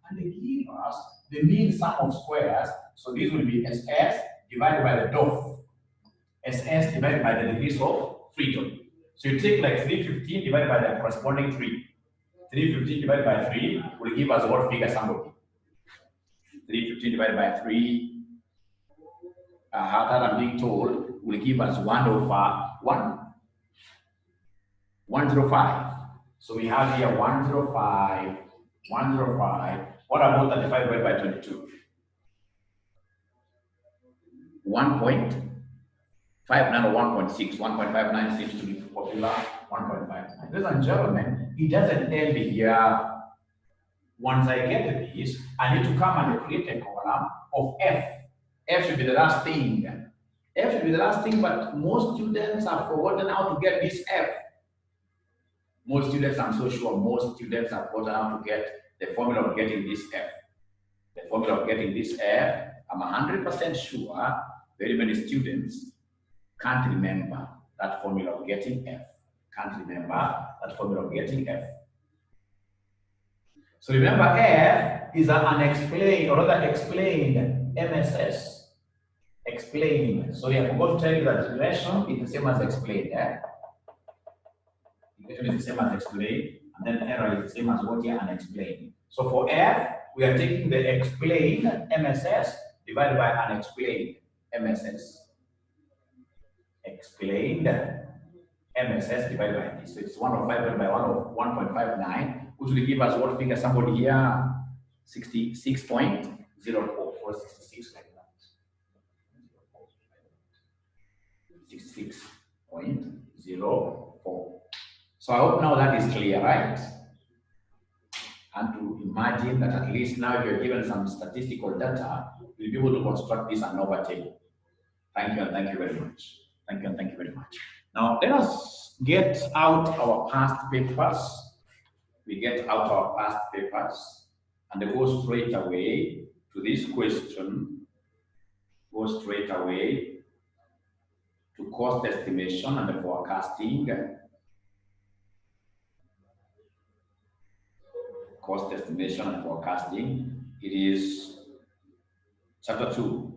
and give us the mean sum of squares. So this will be SS divided by the DOF. SS divided by the degrees of freedom. So you take like 315 divided by the corresponding 3. 315 divided by 3 will give us what figure somebody? 315 divided by 3, that I'm being told, will give us 105. So we have here 105, 105. What about 35 divided by 22? 1.59 or 1.6. 1.59 seems to be popular. 1.59. Ladies and gentlemen, it doesn't end here. Once I get this, I need to come and create a column of F. F should be the last thing. F should be the last thing, but most students have forgotten how to get this F. Most students, I'm so sure, most students have forgotten how to get the formula of getting this F. The formula of getting this F, I'm 100% sure very many students can't remember that formula of getting F. Can't remember that formula of getting F. So remember, F is an unexplained, or rather explained MSS. Explained. So I forgot to tell you that relation is the same as explained. Relation is the same as explained, and then error is the same as what here unexplained. So for F, we are taking the explained MSS divided by unexplained MSS. Explained MSS divided by this. So it's 105 divided by 1.59. Which will give us what figure somebody here? 66.04 or 66 like that. 66.04. So I hope now that is clear, right? And to imagine that at least now you're given some statistical data, you'll be able to construct this ANOVA table. Thank you and thank you very much. Thank you and thank you very much. Now let us get out our past papers. We get out our past papers and go straight away to this question. Go straight away to cost estimation and forecasting. Cost estimation and forecasting. It is chapter 2.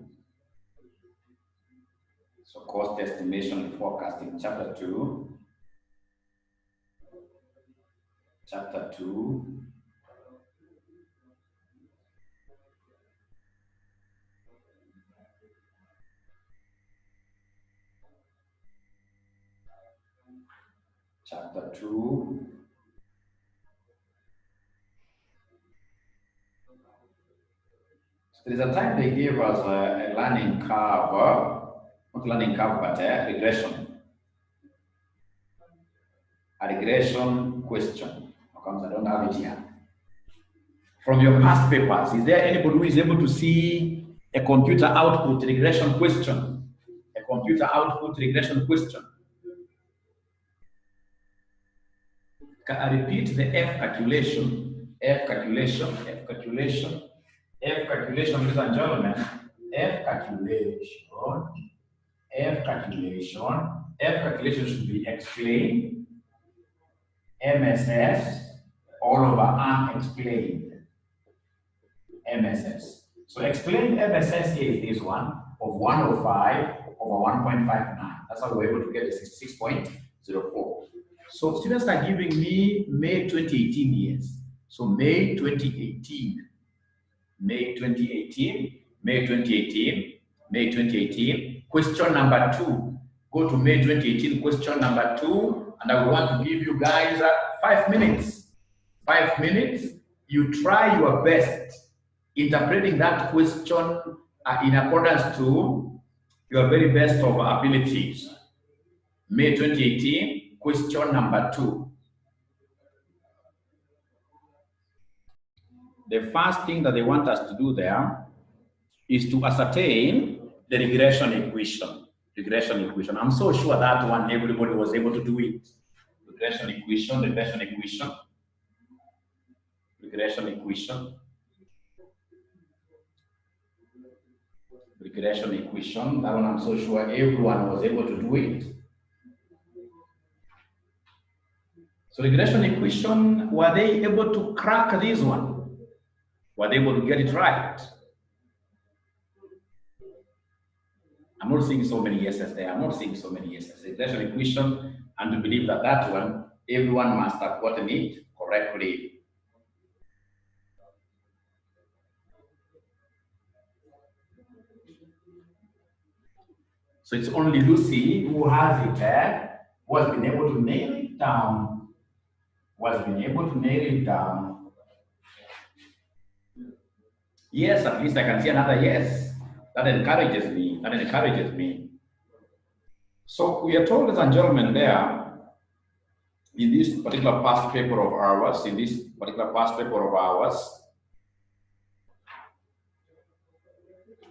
So cost estimation and forecasting, chapter 2. Chapter 2. Chapter 2. So there is a time they gave us a learning curve, not learning curve, but a regression. A regression question. How comes I don't have it here? From your past papers, is there anybody who is able to see a computer output regression question? A computer output regression question. I repeat the F calculation, F calculation, F calculation, F calculation, ladies and gentlemen, F calculation, F calculation, F calculation should be explained, MSS, all over unexplained, MSS. So explained MSS is this one of 105 over 1.59. That's how we're able to get the 66.04. So students are giving me May 2018 years. So May 2018, May 2018, May 2018, May 2018. Question number 2. Go to May 2018, question number 2, and I want to give you guys 5 minutes. 5 minutes. You try your best interpreting that question in accordance to your very best of abilities. May 2018. Question number 2. The first thing that they want us to do there is to ascertain the regression equation. Regression equation. I'm so sure that one everybody was able to do it. Regression equation, regression equation, regression equation, regression equation. That one I'm so sure everyone was able to do it. So regression equation, were they able to crack this one? Were they able to get it right? I'm not seeing so many yeses there. I'm not seeing so many yeses. Regression equation, and to believe that that one, everyone must have gotten it correctly. So it's only Lucy who has it there, who has been able to nail it down. Was been able to nail it down. Yes, at least I can see another yes. That encourages me. That encourages me. So we are told, ladies and gentlemen, there in this particular past paper of ours,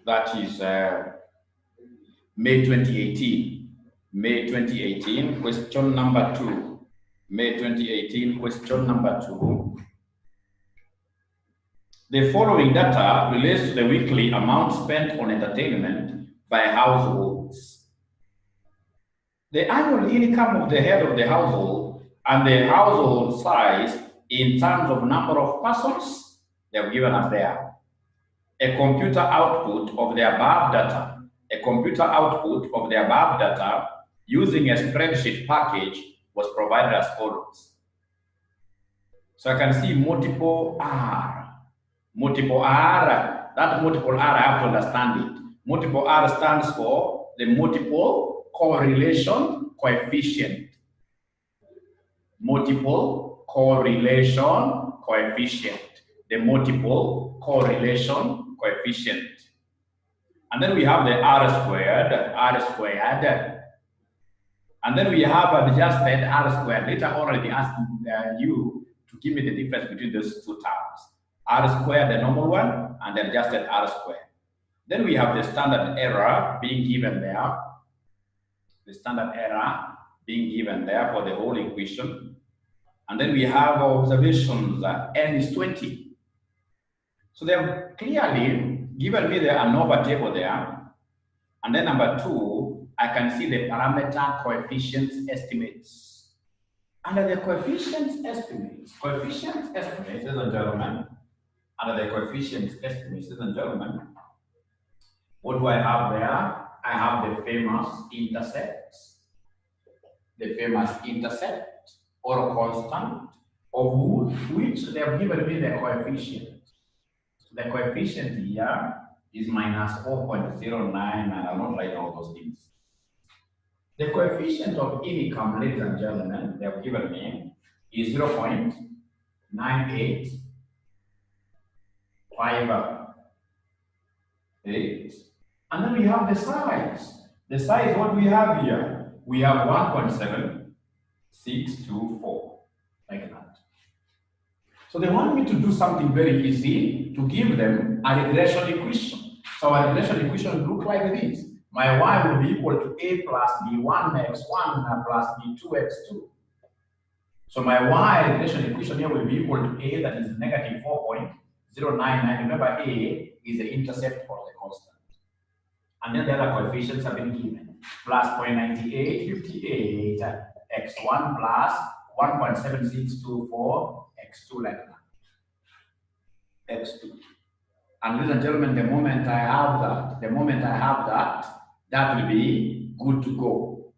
that is May 2018. May 2018, question number 2. May 2018, question number 2. The following data relates to the weekly amount spent on entertainment by households. The annual income of the head of the household and the household size in terms of number of persons, they have given us there. A computer output of the above data. A computer output of the above data using a spreadsheet package was provided as follows. So I can see multiple R. Multiple R, that multiple R, I have to understand it. Multiple R stands for the multiple correlation coefficient. Multiple correlation coefficient. The multiple correlation coefficient. And then we have the R squared, and then we have adjusted R squared. Later already asked you to give me the difference between those two terms. R squared, the normal one, and the adjusted R squared. Then we have the standard error being given there. The standard error being given there for the whole equation. And then we have observations, n is 20. So they have clearly given me the ANOVA table there. And then number 2, I can see the parameter coefficients estimates. Under the coefficients estimates, ladies and gentlemen, under the coefficients estimates, ladies and gentlemen, what do I have there? I have the famous intercepts. The famous intercept or constant of which they have given me the coefficient. So the coefficient here is minus 4.09, and I'll not write all those things. The coefficient of income, ladies and gentlemen, they have given me is 0.9858. And then we have the size. The size, what we have here? We have 1.7624, like that. So they want me to do something very easy, to give them a regression equation. So our regression equation look like this. My y will be equal to a plus b1x1 plus b2x2. So my y regression equation here will be equal to a, that is negative 4.099. Remember, a is the intercept or the constant. And then the other coefficients have been given. Plus 0.9858 x1 plus 1.7624 x2, like that. x2. And ladies and gentlemen, the moment I have that, that will be good to go.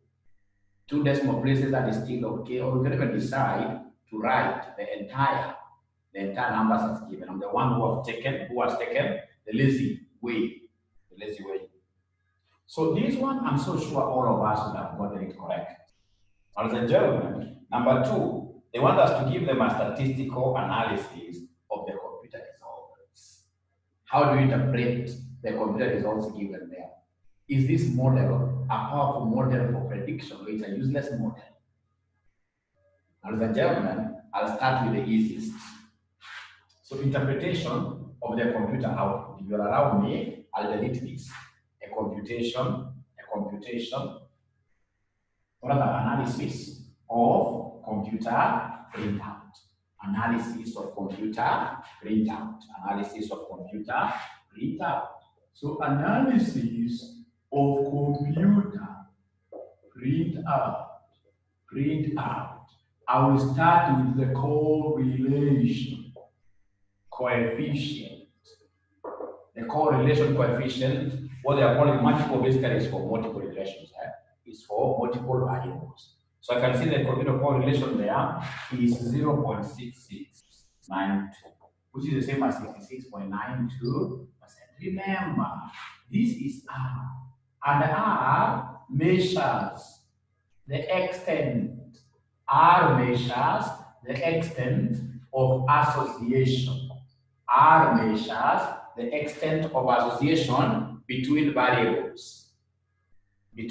2 decimal places, that is still okay, or we can even decide to write the entire numbers as given. I'm the one who has taken the lazy way. So this one, I'm so sure all of us would have gotten it correct. Ladies and gentlemen, number 2, they want us to give them a statistical analysis of the computer results. How do you interpret the computer results given there? Is this model a powerful model for prediction, or it's a useless model? Ladies and gentlemen, I'll start with the easiest. So interpretation of the computer output. If you'll allow me, I'll delete this. A computation, or rather analysis of computer printout. Analysis of computer printout. So analysis of computer printout. I will start with the correlation coefficient. The correlation coefficient, what they are calling multiple, basically is for multiple regressions. It's for multiple variables. So I can see the computer correlation there is 0.6692, which is the same as 66.92%. Remember, this is R, and R measures the extent. R measures the extent of association. R measures the extent of association between variables. The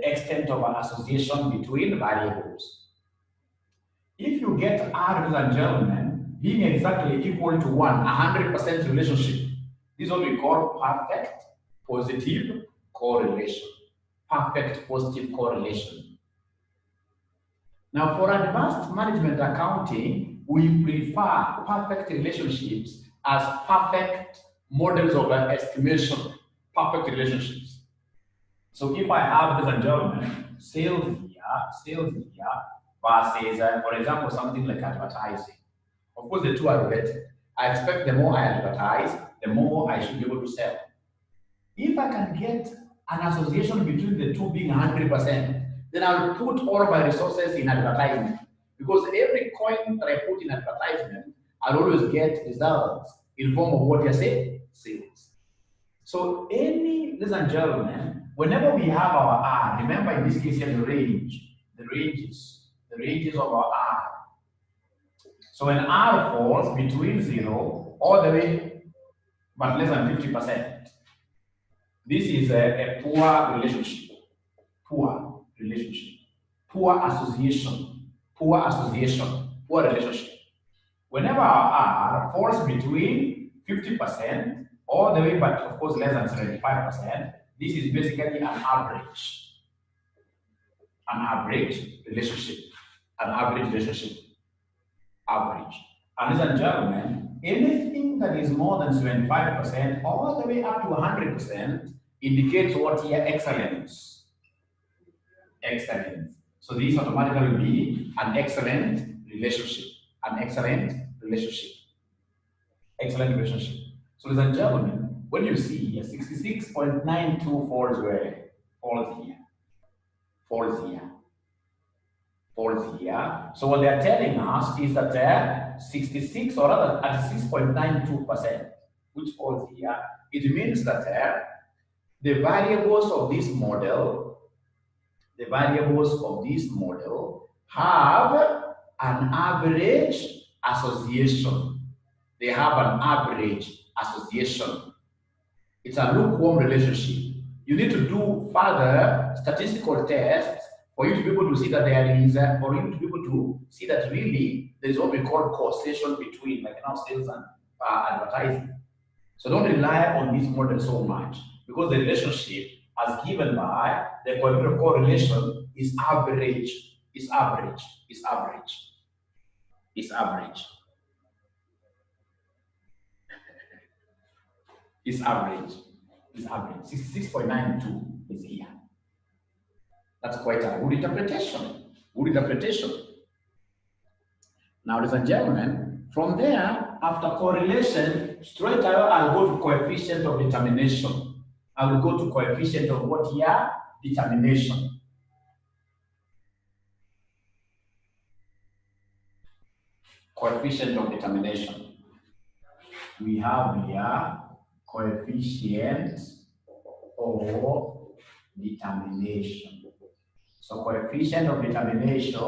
extent of an association between variables. If you get R, ladies and gentlemen, being exactly equal to 1, 100% relationship, this is what we call perfect positive correlation. Now, for advanced management accounting, we prefer perfect relationships as perfect models of estimation, perfect relationships. So if I have, ladies and gentlemen, sales here versus, for example, something like advertising. Of course, the two are related. I expect the more I advertise, the more I should be able to sell. If I can get an association between the two being 100%, then I'll put all my resources in advertisement. Because every coin that I put in advertisement, I'll always get results in form of what you say, sales. So ladies and gentlemen, whenever we have our R, remember in this case here the ranges of our R. So when R falls between 0 all the way but less than 50%, this is a poor relationship, poor association, poor relationship. Whenever our R falls between 50% all the way, but of course less than 75%. This is basically an average relationship, average. And ladies and gentlemen, anything that is more than 75%, all the way up to 100%, indicates what here? Excellence. Excellence. So this automatically will be an excellent relationship. Excellent relationship. So ladies and gentlemen, when you see here 66.92 falls where? Falls here. So what they are telling us is that 66 or rather at 6.92%, which falls here, it means that the variables of this model have an average association. They have an average association. It's a lukewarm relationship. You need to do further statistical tests for you to be able to see that there is, for you to be able to see that really there is what we call causation between, like now sales and advertising. So don't rely on this model so much, because the relationship as given by the coefficient of correlation is average. Is average. 66.92 is here. That's quite a good interpretation. Now, ladies and gentlemen, from there, after correlation, straight away I'll go to coefficient of determination. I will go to coefficient of what here? Determination. Coefficient of determination. We have here coefficient of determination. So coefficient of determination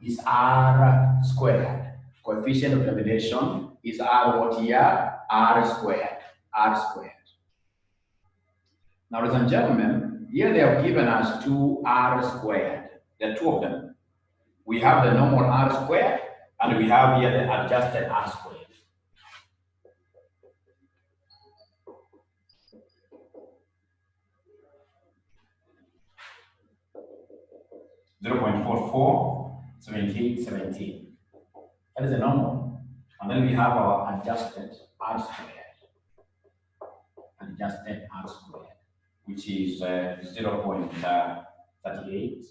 is R squared. Coefficient of determination is R what here? R squared. Now, ladies and gentlemen, here they have given us two R squared. There are two of them. We have the normal R squared, and we have here the adjusted R squared. .44, 78, 17. That is the normal. And then we have our adjusted R squared. Which is 0.38,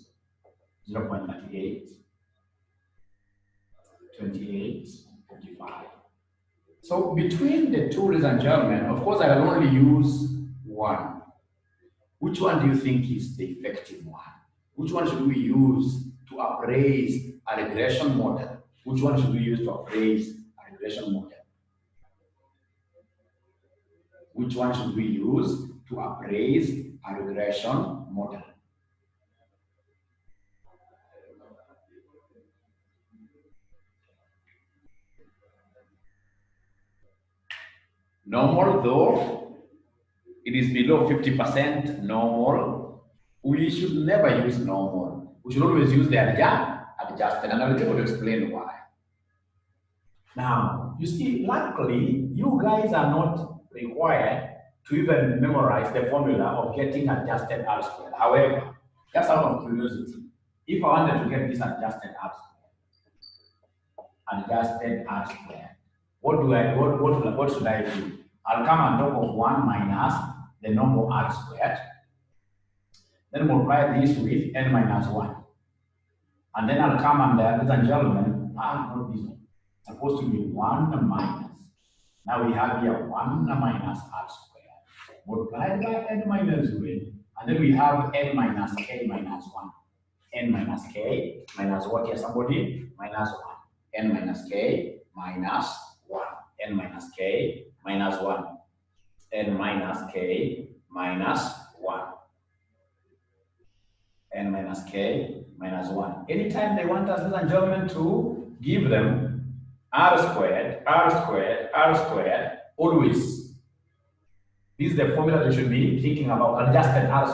28, 25. So between the two, ladies and gentlemen, of course I will only use one. Which one do you think is the effective one? Which one should we use to appraise a regression model? Which one should we use to appraise a regression model? Which one should we use to appraise a regression model? Normal, though it is below 50% normal, we should never use normal. We should always use the adjusted, and I'll be able to explain why. Now, you see, luckily, you guys are not required to even memorize the formula of getting adjusted R squared. However, just out of curiosity, if I wanted to get this adjusted R squared, what should I do? I'll come on top of 1 minus the normal R squared, then multiply this with n minus 1. And then I'll come on there, ladies and gentlemen, not this one. It's supposed to be 1 minus. Now we have here 1 minus R squared, multiplied by n minus 1, and then we have n minus k minus 1. N minus k minus what here, somebody? Minus 1. N minus k minus 1. N minus k minus 1. N minus k minus 1. N minus k minus 1. Anytime they want us, ladies and gentlemen, to give them R squared, always. This is the formula they should be thinking about, adjusted R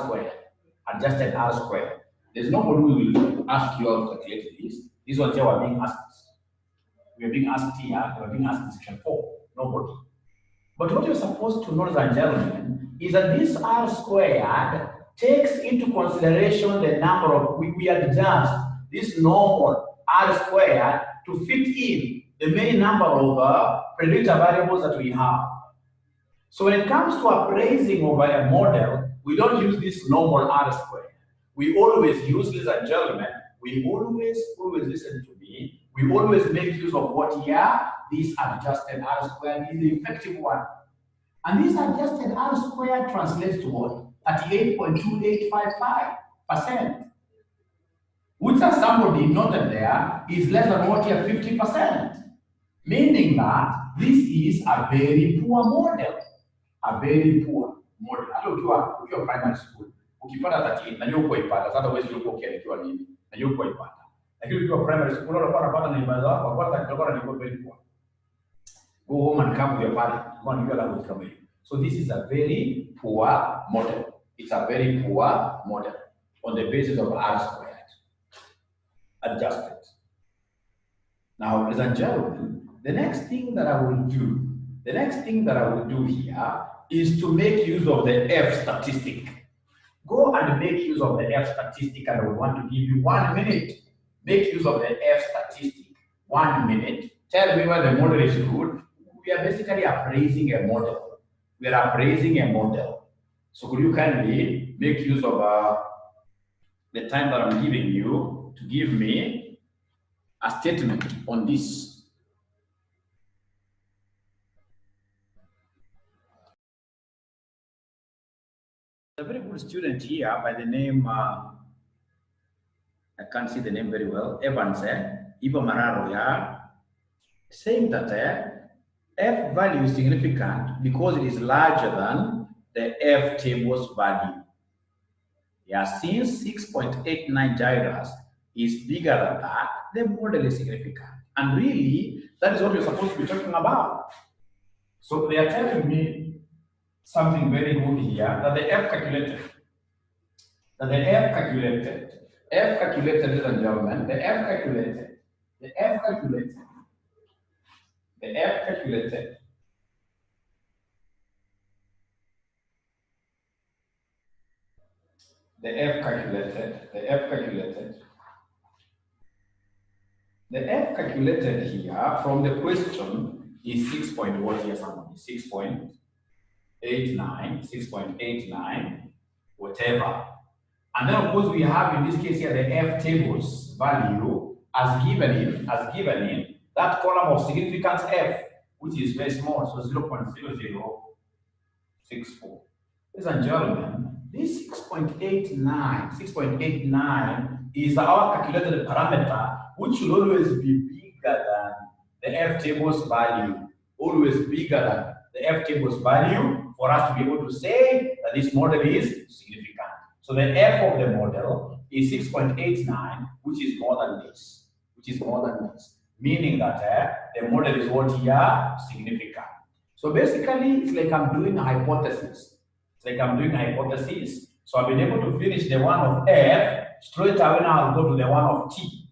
squared. There's nobody who will ask you how to calculate this. This one here we're being asked. We are being asked here, we're being asked in section 4. Nobody. But what you're supposed to know, ladies and gentlemen, is that this R squared takes into consideration the number of, we adjust this normal R squared to fit in the main number of predictor variables that we have. So when it comes to appraising of a model, we don't use this normal R squared. We always use, ladies and gentlemen, we always listen to me, we always make use of what here, this adjusted R squared is the effective one. And this adjusted R squared translates to what? 38.2855%. Which, as somebody noted there, is less than what here, 50%. Meaning that this is a very poor model. A very poor model. Hata ukiwa primary school, ukipata 38, najua uko ipata, sasa huwezi uko ukielewa nini. Najua uko ipata. Lakini ukiwa primary school, unakuwa unapata na ibada zako, kwa sababu utakuwa ni very poor. Go home and come with your party. Go and give language come here. So this is a very poor model. It's a very poor model on the basis of R squared. Adjusted. Now, ladies and gentlemen, the next thing that I will do here is to make use of the F statistic. Go and make use of the F statistic, and I want to give you 1 minute. Make use of the F statistic. 1 minute. Tell me where the model is good. We are basically appraising a model. We are appraising a model. So could you kindly make use of the time that I'm giving you to give me a statement on this? A very good student here by the name, I can't see the name very well, Evans, Ivo Mararo, yeah, saying that F value is significant because it is larger than the F table's value. Yeah, since 6.89 gyras is bigger than that, the model is significant. And really, that is what you're supposed to be talking about. So they are telling me something very good here, that the F calculated, ladies and gentlemen, the F calculated here from the question is 6.89, whatever. And then of course we have in this case here the F tables value as given in that column of significance F, which is very small, so 0.0064. Ladies and gentlemen, this 6.89 is our calculated parameter, which should always be bigger than the F table's value, always bigger than the F table's value for us to be able to say that this model is significant. So the F of the model is 6.89, which is more than this, meaning that the model is what here, significant. So basically, it's like I'm doing a hypothesis. So I've been able to finish the one of F. Straight away now I'll go to the one of T.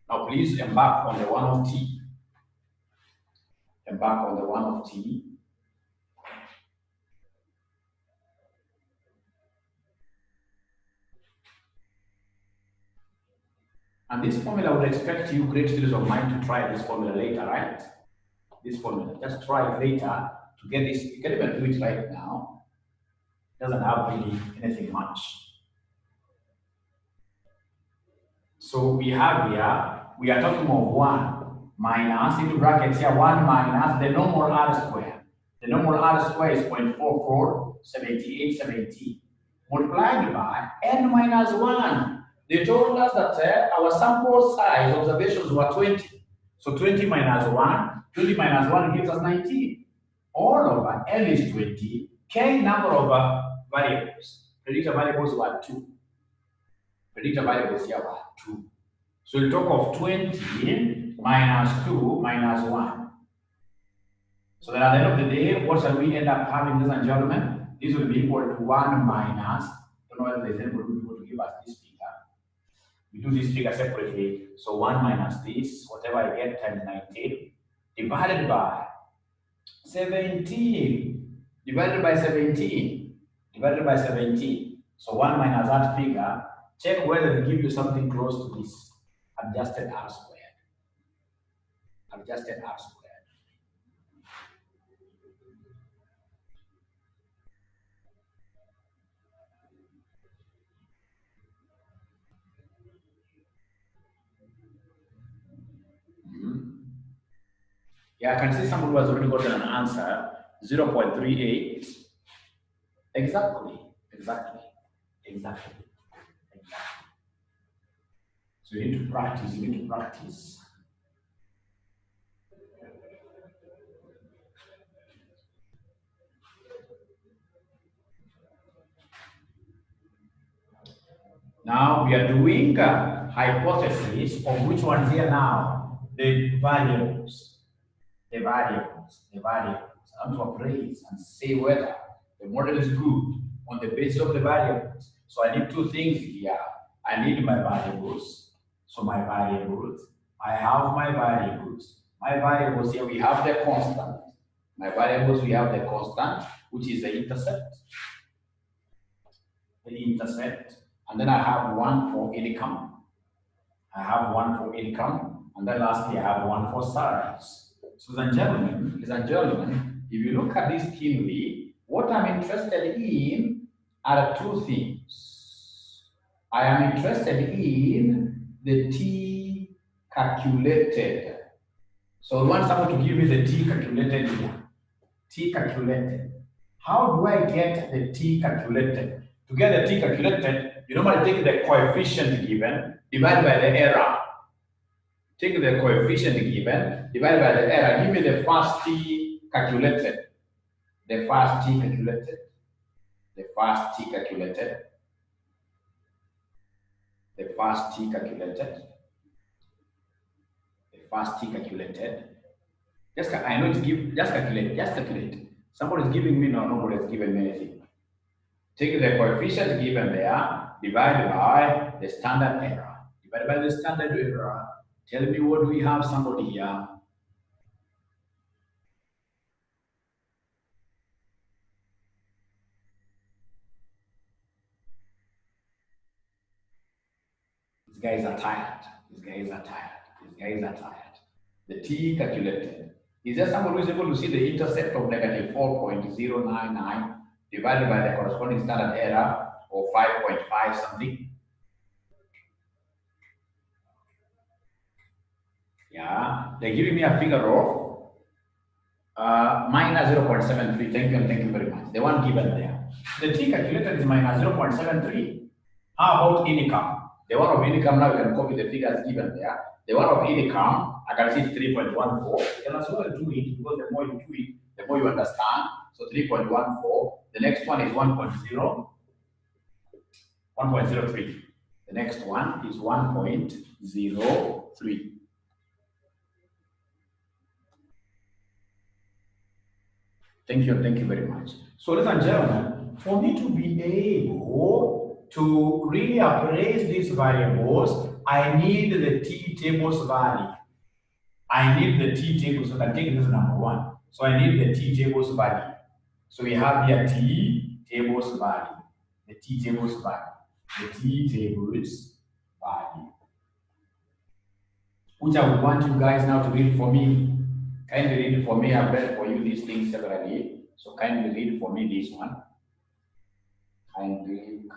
Now please embark on the one of T. And this formula, I would expect you, great students of mine, to try this formula later, right? This formula, just try it later to get this. You can even do it right now. It doesn't have really anything much. So we have here, we are talking about 1 minus, into brackets here, 1 minus the normal R square. The normal R square is 0.447870 multiplied by n minus 1. They told us that our sample size observations were 20. So 20 minus 1 gives us 19. All over L is 20, K number of variables. Predictor variables were 2. Predictor variables here were 2. So we talk of 20 minus 2 minus 1. So then at the end of the day, what shall we end up having, ladies and gentlemen? This will be equal to 1 minus, I don't know whether there's anybody who will be able to give us this figure. We do this figure separately. So 1 minus this, whatever I get, times 19. divided by 17, divided by 17, divided by 17. So 1 minus that figure, check whether they give you something close to this, adjusted R squared. Adjusted R squared. Yeah, I can see somebody who has already gotten an answer, 0.38. Exactly, exactly, exactly, exactly. So you need to practice, you need to practice. Now we are doing a hypothesis of which ones here now? The variables. The variables. The variables. I want to appraise and say whether the model is good on the basis of the variables. So I need two things here. I need my variables. So my variables. I have my variables. My variables here we have the constant. My variables we have the constant, which is the intercept. The intercept. And then I have one for income. I have one for income, and then lastly I have one for size. So ladies and gentlemen, if you look at this keenly, what I'm interested in are two things. I am interested in the T calculated. So I want someone to give me the T calculated here. T calculated. How do I get the T calculated? To get the T calculated, you normally take the coefficient given divided by the error. Take the coefficient given divided by the error. Give me the first T calculated. The first T calculated. The first T calculated. The first T calculated. The first T calculated. I know it's give. Just calculate. Just calculate. Somebody is giving me. No, nobody has given me anything. Take the coefficient given there, divided by the standard error. Divided by the standard error. Tell me what we have, somebody here. These guys are tired. These guys are tired. These guys are tired. The T calculated. Is there somebody who is able to see the intercept of negative 4.099 divided by the corresponding standard error of 5.5 something? Yeah, they're giving me a figure of minus 0.73. Thank you and thank you very much. The one given there. The T calculated is minus 0.73. How about income? The one of income, now you can copy the figures given there. The one of income, I can see it's 3.14. You can as well do it because the more you do it, the more you understand. So 3.14. The next one is 1.0. 1.03. The next one is 1.03. Thank you very much. So ladies and gentlemen, for me to be able to really appraise these variables, I need the T tables value. I need the T tables, so I can take this as number one. So I need the T tables value. So we have here T tables value. The T tables value. The T tables value. Which I would want you guys now to read for me. Kindly read for me. I've read for you these things separately. So kindly read for me this one. Kindly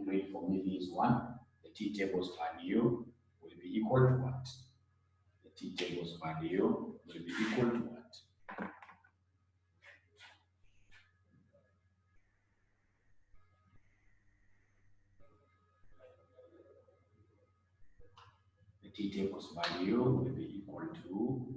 read for me this one. The T tables value will be equal to what? The T tables value will be equal to what? The T tables value will be equal to,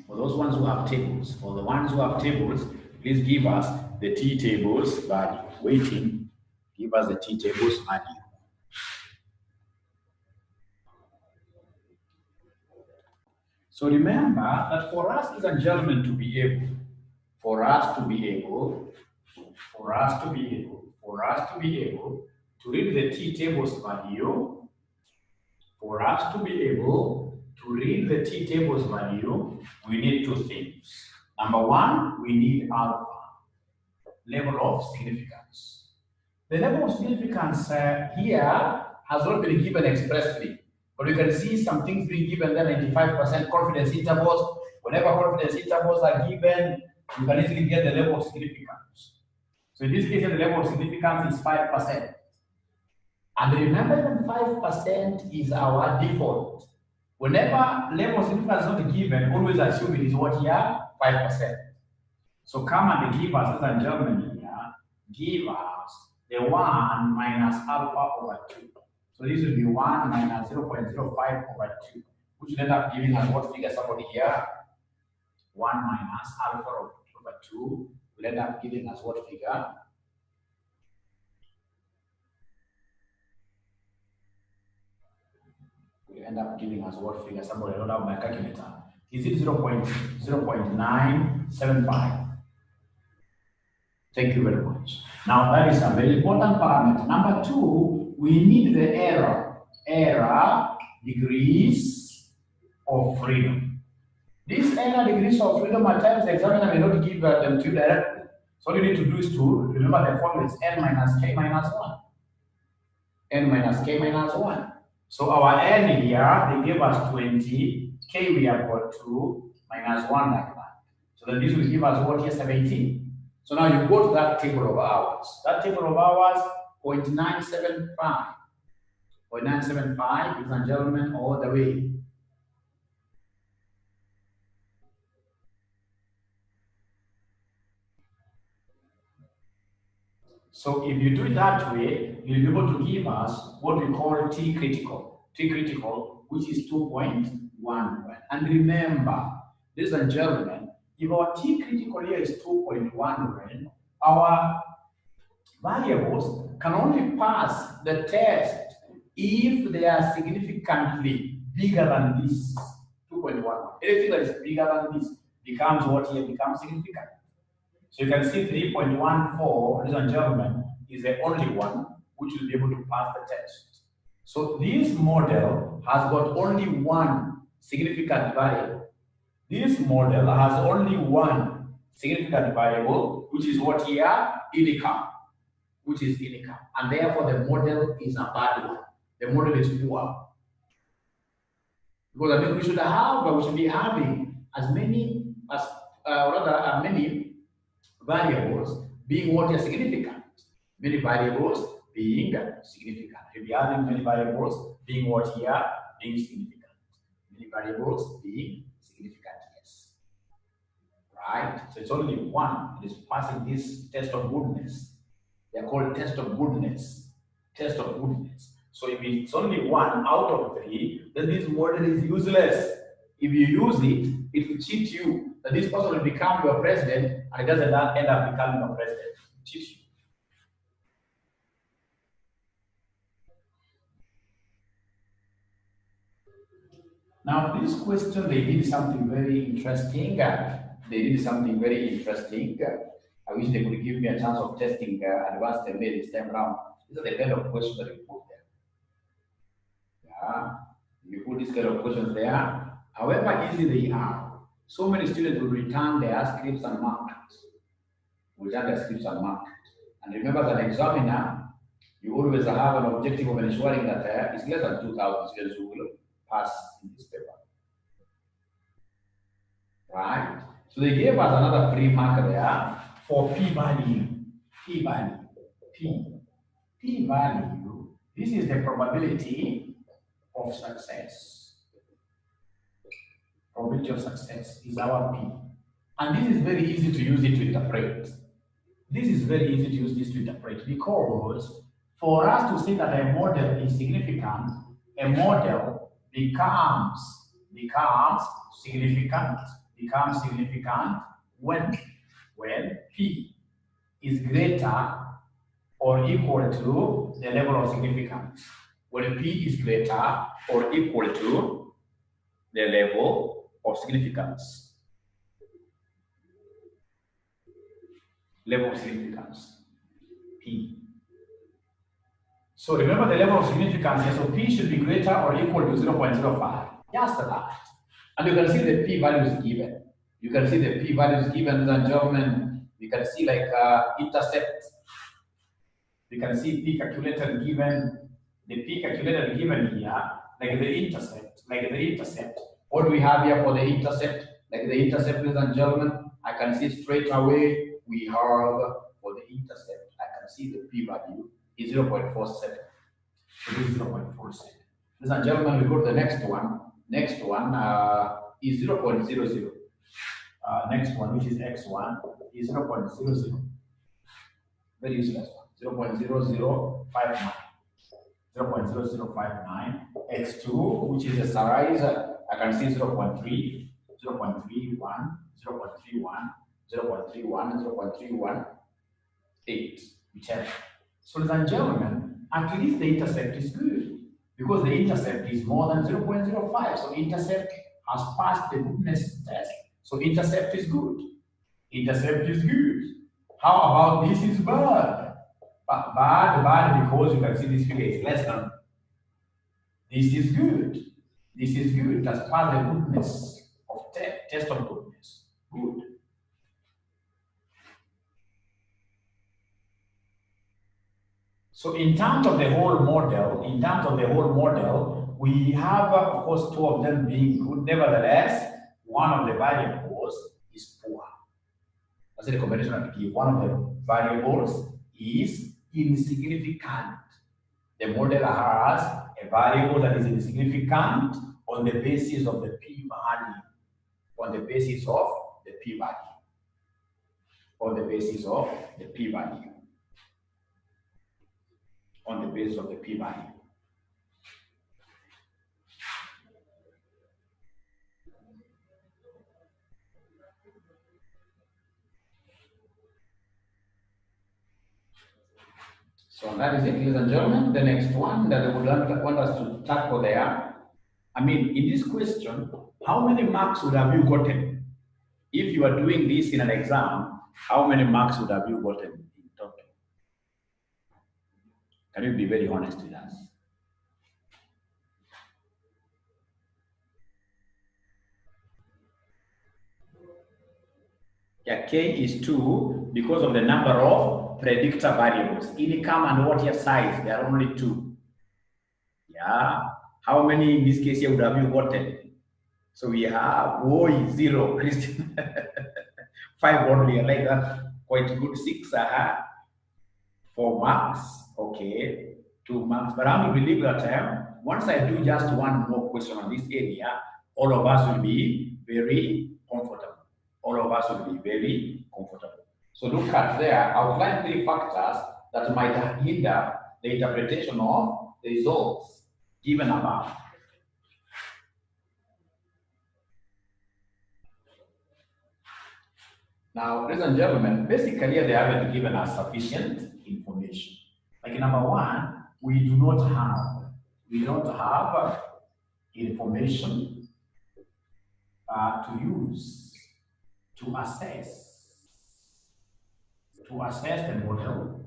for those ones who have tables, for the ones who have tables, please give us the T tables value. Waiting, give us the T tables value. So remember that for us, ladies and gentlemen, to be able to read the T tables value, For us to be able to read the t table's value, we need two things. Number one, we need alpha, level of significance. The level of significance here has not been given expressly, but you can see some things being given there, 95% confidence intervals. Whenever confidence intervals are given, you can easily get the level of significance. So in this case, the level of significance is 5%. And remember that 5% is our default. Whenever level of significance is not given, always assume it is what here? 5%. So come and give us, ladies and gentlemen, here, give us the 1 minus alpha over 2. So this will be 1 minus 0.05 over 2, which will end up giving us what figure somebody here? 1 minus alpha over 2 will end up giving us what figure? Will end up giving us what figure? Somebody, I don't have my calculator. Is it 0.975? Thank you very much. Now that is a very important parameter. Number two, we need the error degrees of freedom. These error degrees of freedom at times the examiner may not give them to you directly. So all you need to do is to remember the formula is n minus k minus 1. N minus k minus 1. So our n here, they gave us 20, k we have got 2, minus 1 like that. So then this will give us what here, 17. So now you go to that table of hours. That table of hours, 0.975. 0.975, ladies and gentlemen, all the way. So if you do it that way, you'll be able to give us what we call T critical. T critical, which is 2.11. And remember, ladies and gentlemen, if our T critical here is 2.11, our variables can only pass the test if they are significantly bigger than this 2.11. Anything that is bigger than this becomes what here becomes significant. So you can see 3.14, ladies and gentlemen, is the only one which will be able to pass the test. So this model has got only one significant variable. This model has only one significant variable, which is what here? Income. Which is income. And therefore the model is a bad one. The model is poor. Because I think we should be having as many many variables being what is significant. Many variables being significant. We'll be having many variables being what here? Being significant. Many variables being significant, yes. Right? So it's only one that is passing this test of goodness. They are called test of goodness. Test of goodness. So if it's only 1 out of 3, then this model is useless. If you use it, it will cheat you. That this person will become your president, and it doesn't end up becoming your president. It cheats you. Now, this question, they did something very interesting. I wish they could give me a chance of testing advanced MA this time around. These are the kind of questions that you put there. Yeah, you put this kind of questions there. However easy they are, so many students will return their scripts and mark. And remember, as an examiner, you always have an objective of ensuring that it's less than 2,000 students who will pass in this paper. Right? So they gave us another free marker there for p-value. P-value. This is the probability of success. Probability of success is our P. And this is very easy to use it to interpret. This is very easy to use this to interpret because for us to say that a model is significant, a model becomes significant when P is greater or equal to the level of significance. When P is greater or equal to the level of significance. Level of significance, P. So remember the level of significance here. So P should be greater or equal to 0.05. Just that. And you can see the P values given. You can see the P values given, ladies and gentlemen. You can see like intercept. You can see P calculated given, the P calculated given here, like the intercept, What do we have here for the intercept? Like the intercept, ladies and gentlemen, I can see straight away we have for the intercept, I can see the P value is 0.47. It is 0.47. Ladies and gentlemen, we go to the next one. Next one is 0.00. Next one, which is x1, is 0.00. Very useless one. 0.0059. 0.0059. X2, which is a size, I can see 0.3, 0.31, 0.31, 0.31, 0.318, whichever. So, ladies and gentlemen, at least the intercept is good because the intercept is more than 0.05. So, intercept has passed the goodness test. So, intercept is good. Intercept is good. How about this is bad? Bad because you can see this figure is less than. This is good. This is good. It has passed the goodness of test of goodness. Good. So in terms of the whole model, we have, of course, two of them being good. Nevertheless, one of the variables is poor. That's the combination of the key. One of the variables is insignificant. The model has a variable that is insignificant on the basis of the p-value. On the basis of the p-value. On the basis of the p-value. On the basis of the p-value. So that is it, ladies and gentlemen. The next one that I would want us to tackle there. I mean, in this question, how many marks would have you gotten? If you are doing this in an exam, how many marks would have you gotten in total? Can you be very honest with us? Yeah, K is 2 because of the number of predictor variables. Income and what year size, there are only 2. Yeah. How many in this case here would have you gotten? So we have 0, Christian. 5 only, like that. Quite good. 6, 4 marks. Okay. 2 marks. But I believe that once I do just one more question on this area, all of us will be very comfortable. All of us will be very comfortable. So look at there, outline 3 factors that might hinder the interpretation of the results given above. Now, ladies and gentlemen, basically they haven't given us sufficient information. Like number 1, we don't have information to use to assess the model,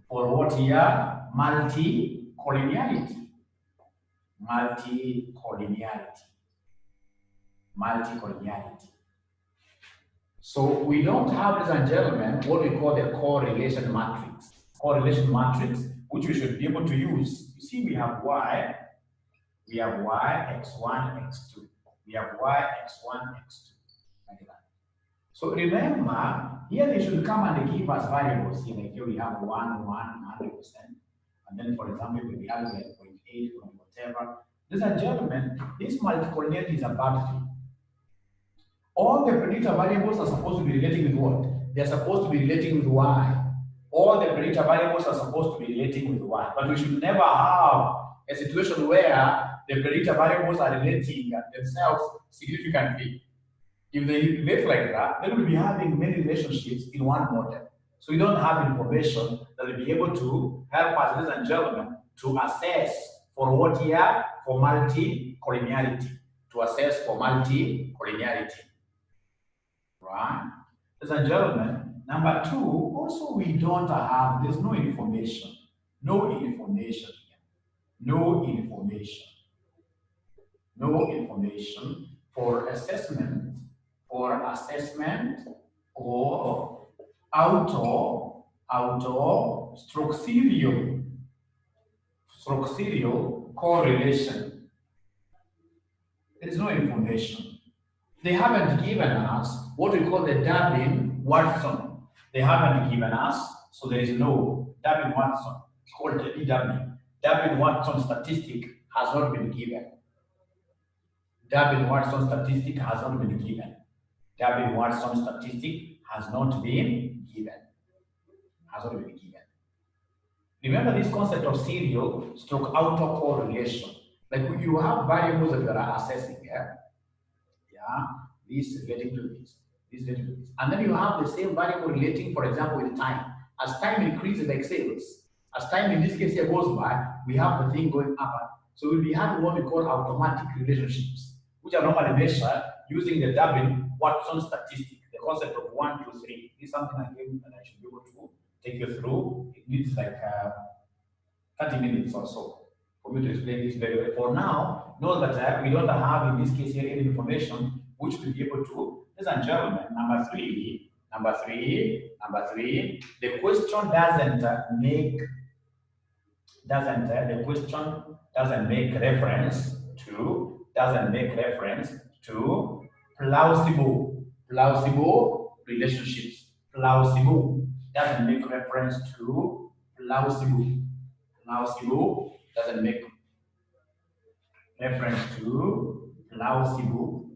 for what here? Multi-collinearity. So we don't have, ladies and gentlemen, what we call the correlation matrix. Which we should be able to use. You see, we have y, x1, x2. We have y, x1, x2. Like that. So remember, here they should come and give us variables. Here we have 1, 100%. And then, for example, we have like 0.8, whatever. Ladies and gentlemen, this multicollinearity is a bad thing. All the predictor variables are supposed to be relating with what? They're supposed to be relating with y. All the predictor variables are supposed to be relating with y. But we should never have a situation where the predictor variables are relating themselves significantly. If they relate like that, then we'll be having many relationships in one model. So we don't have information that will be able to help us, ladies and gentlemen, to assess for what here? For multi-collinearity. Right? Ladies and gentlemen, Number two, also we don't have, there's no information. No information here. No information. No information for assessment or stroke serial correlation. There is no information. They haven't given us what we call the Darwin-Watson. They haven't given us, so there is no Darwin-Watson. It's called the DW. Darwin-Watson statistic has not been given. Darwin-Watson statistic has not been given. Darwin-Watson statistic has not been given. Has not been given. Remember this concept of serial stroke autocorrelation. Like you have variables that you are assessing here. Yeah, this relating to this, this relating to this. And then you have the same variable relating, for example, with time. As time increases like sales, as time in this case here goes by, we have the thing going up. So we'll be having what we call automatic relationships, which are normally measured using the Darwin-Watson statistic, the concept of 1, 2, 3. This is something again that I should be able to take you through. It needs like 30 minutes or so for me to explain this very well. For now, know that we don't have in this case here any information which will be able to. Ladies and gentlemen, number three, the question doesn't make reference to plausible relationships. Plausible doesn't make reference to plausible. Plausible doesn't make reference to plausible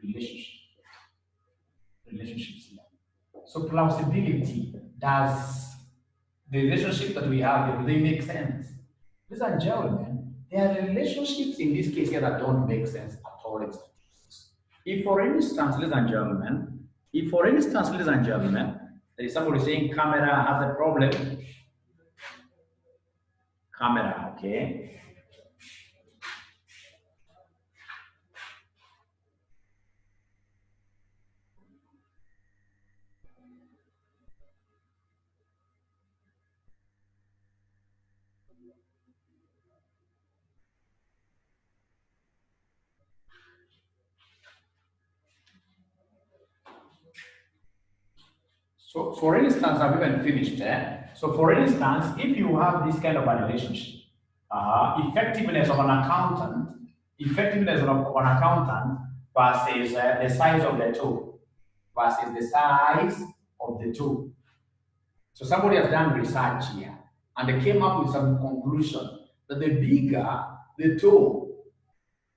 relationships. So plausibility, does the relationship that we have, do they make sense? Ladies and gentlemen, there are relationships in this case here that don't make sense at all in statistics. If for instance, ladies and gentlemen, there is somebody saying camera has a problem. Camera, okay. So for instance, I've even finished there. So for instance, if you have this kind of a relationship, effectiveness of an accountant versus the size of the toe. So somebody has done research here and they came up with some conclusion that the bigger the toe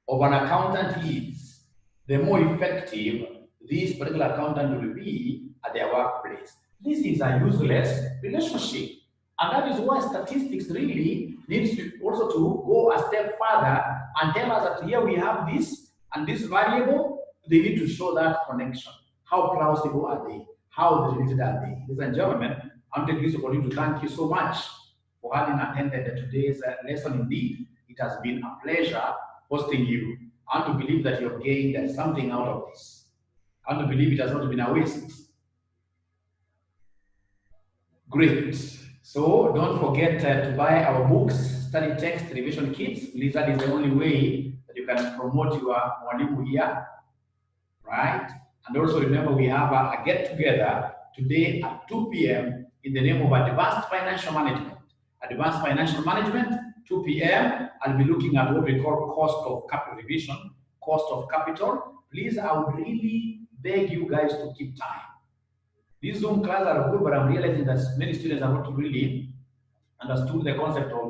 of an accountant is, the more effective this particular accountant will be at their workplace. This is a useless relationship. And that is why statistics really needs to also to go a step further and tell us that here we have this and this variable, they need to show that connection. How plausible are they? How related are they? Ladies and gentlemen, I'm taking this opportunity to thank you so much for having attended today's lesson. Indeed, it has been a pleasure hosting you. I want to believe that you have gained something out of this. I want to believe it has not been a waste. Great. So don't forget to buy our books, study text, revision kits. Please, that is the only way that you can promote your mwalimu here, right? And also remember, we have a get-together today at 2 p.m. in the name of Advanced Financial Management. Advanced Financial Management, 2 p.m. I'll be looking at what we call cost of capital revision, cost of capital. Please, I would really beg you guys to keep time. These Zoom classes are good, but I'm realizing that many students are not really understood the concept of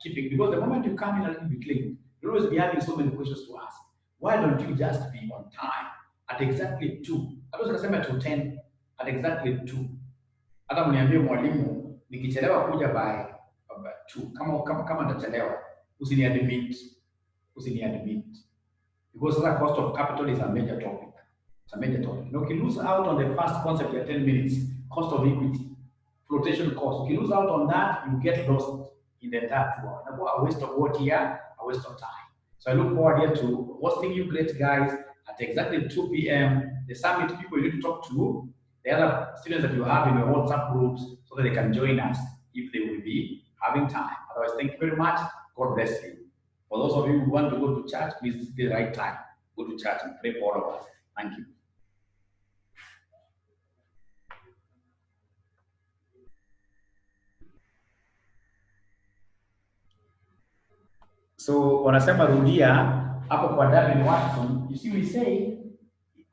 keeping, because the moment you come in a little bit late, you'll always be having so many questions to ask. Why don't you just be on time at exactly 2? I was going to say to 10 at exactly 2. Hata mniambie mwalimu nikichelewa kuja by 2. Kama nitachelewa, usiniadmit. Because the cost of capital is a major topic. It's a major topic. Now, if you lose out on the first concept, you have 10 minutes, cost of equity, flotation cost. If you lose out on that, you get lost in the entire 2 hours. A waste of what here, a waste of time. So I look forward here to hosting you great guys at exactly 2 p.m. The summit people you need to talk to, the other students that you have in your WhatsApp groups so that they can join us if they will be having time. Otherwise, thank you very much. God bless you. For those of you who want to go to church, please, this is the right time. Go to church and pray for all of us. Thank you. So wanasema rudia hapo kwa Darwin Watson. You see, we say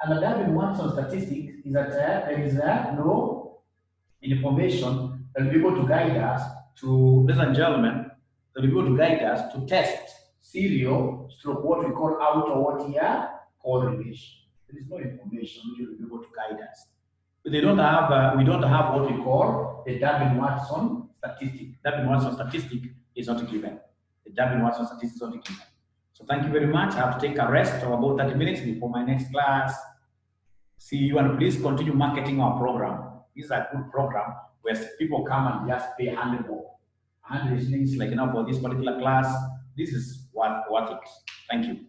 under Darwin Watson statistics is that there is no information that will be able to guide us to, ladies and gentlemen, that will be able to guide us to test serial stroke what we call out or what here correlation. There is no information which will be able to guide us. They don't have. We don't have what we call the Darwin Watson statistic. Darwin Watson statistic is not given. The Darwin Watson statistic is not given. So thank you very much. I have to take a rest of about 30 minutes before my next class. See you, and please continue marketing our program. This is a good program where people come and just pay 100 more. 100 shillings, like for this particular class. This is worth it. Thank you.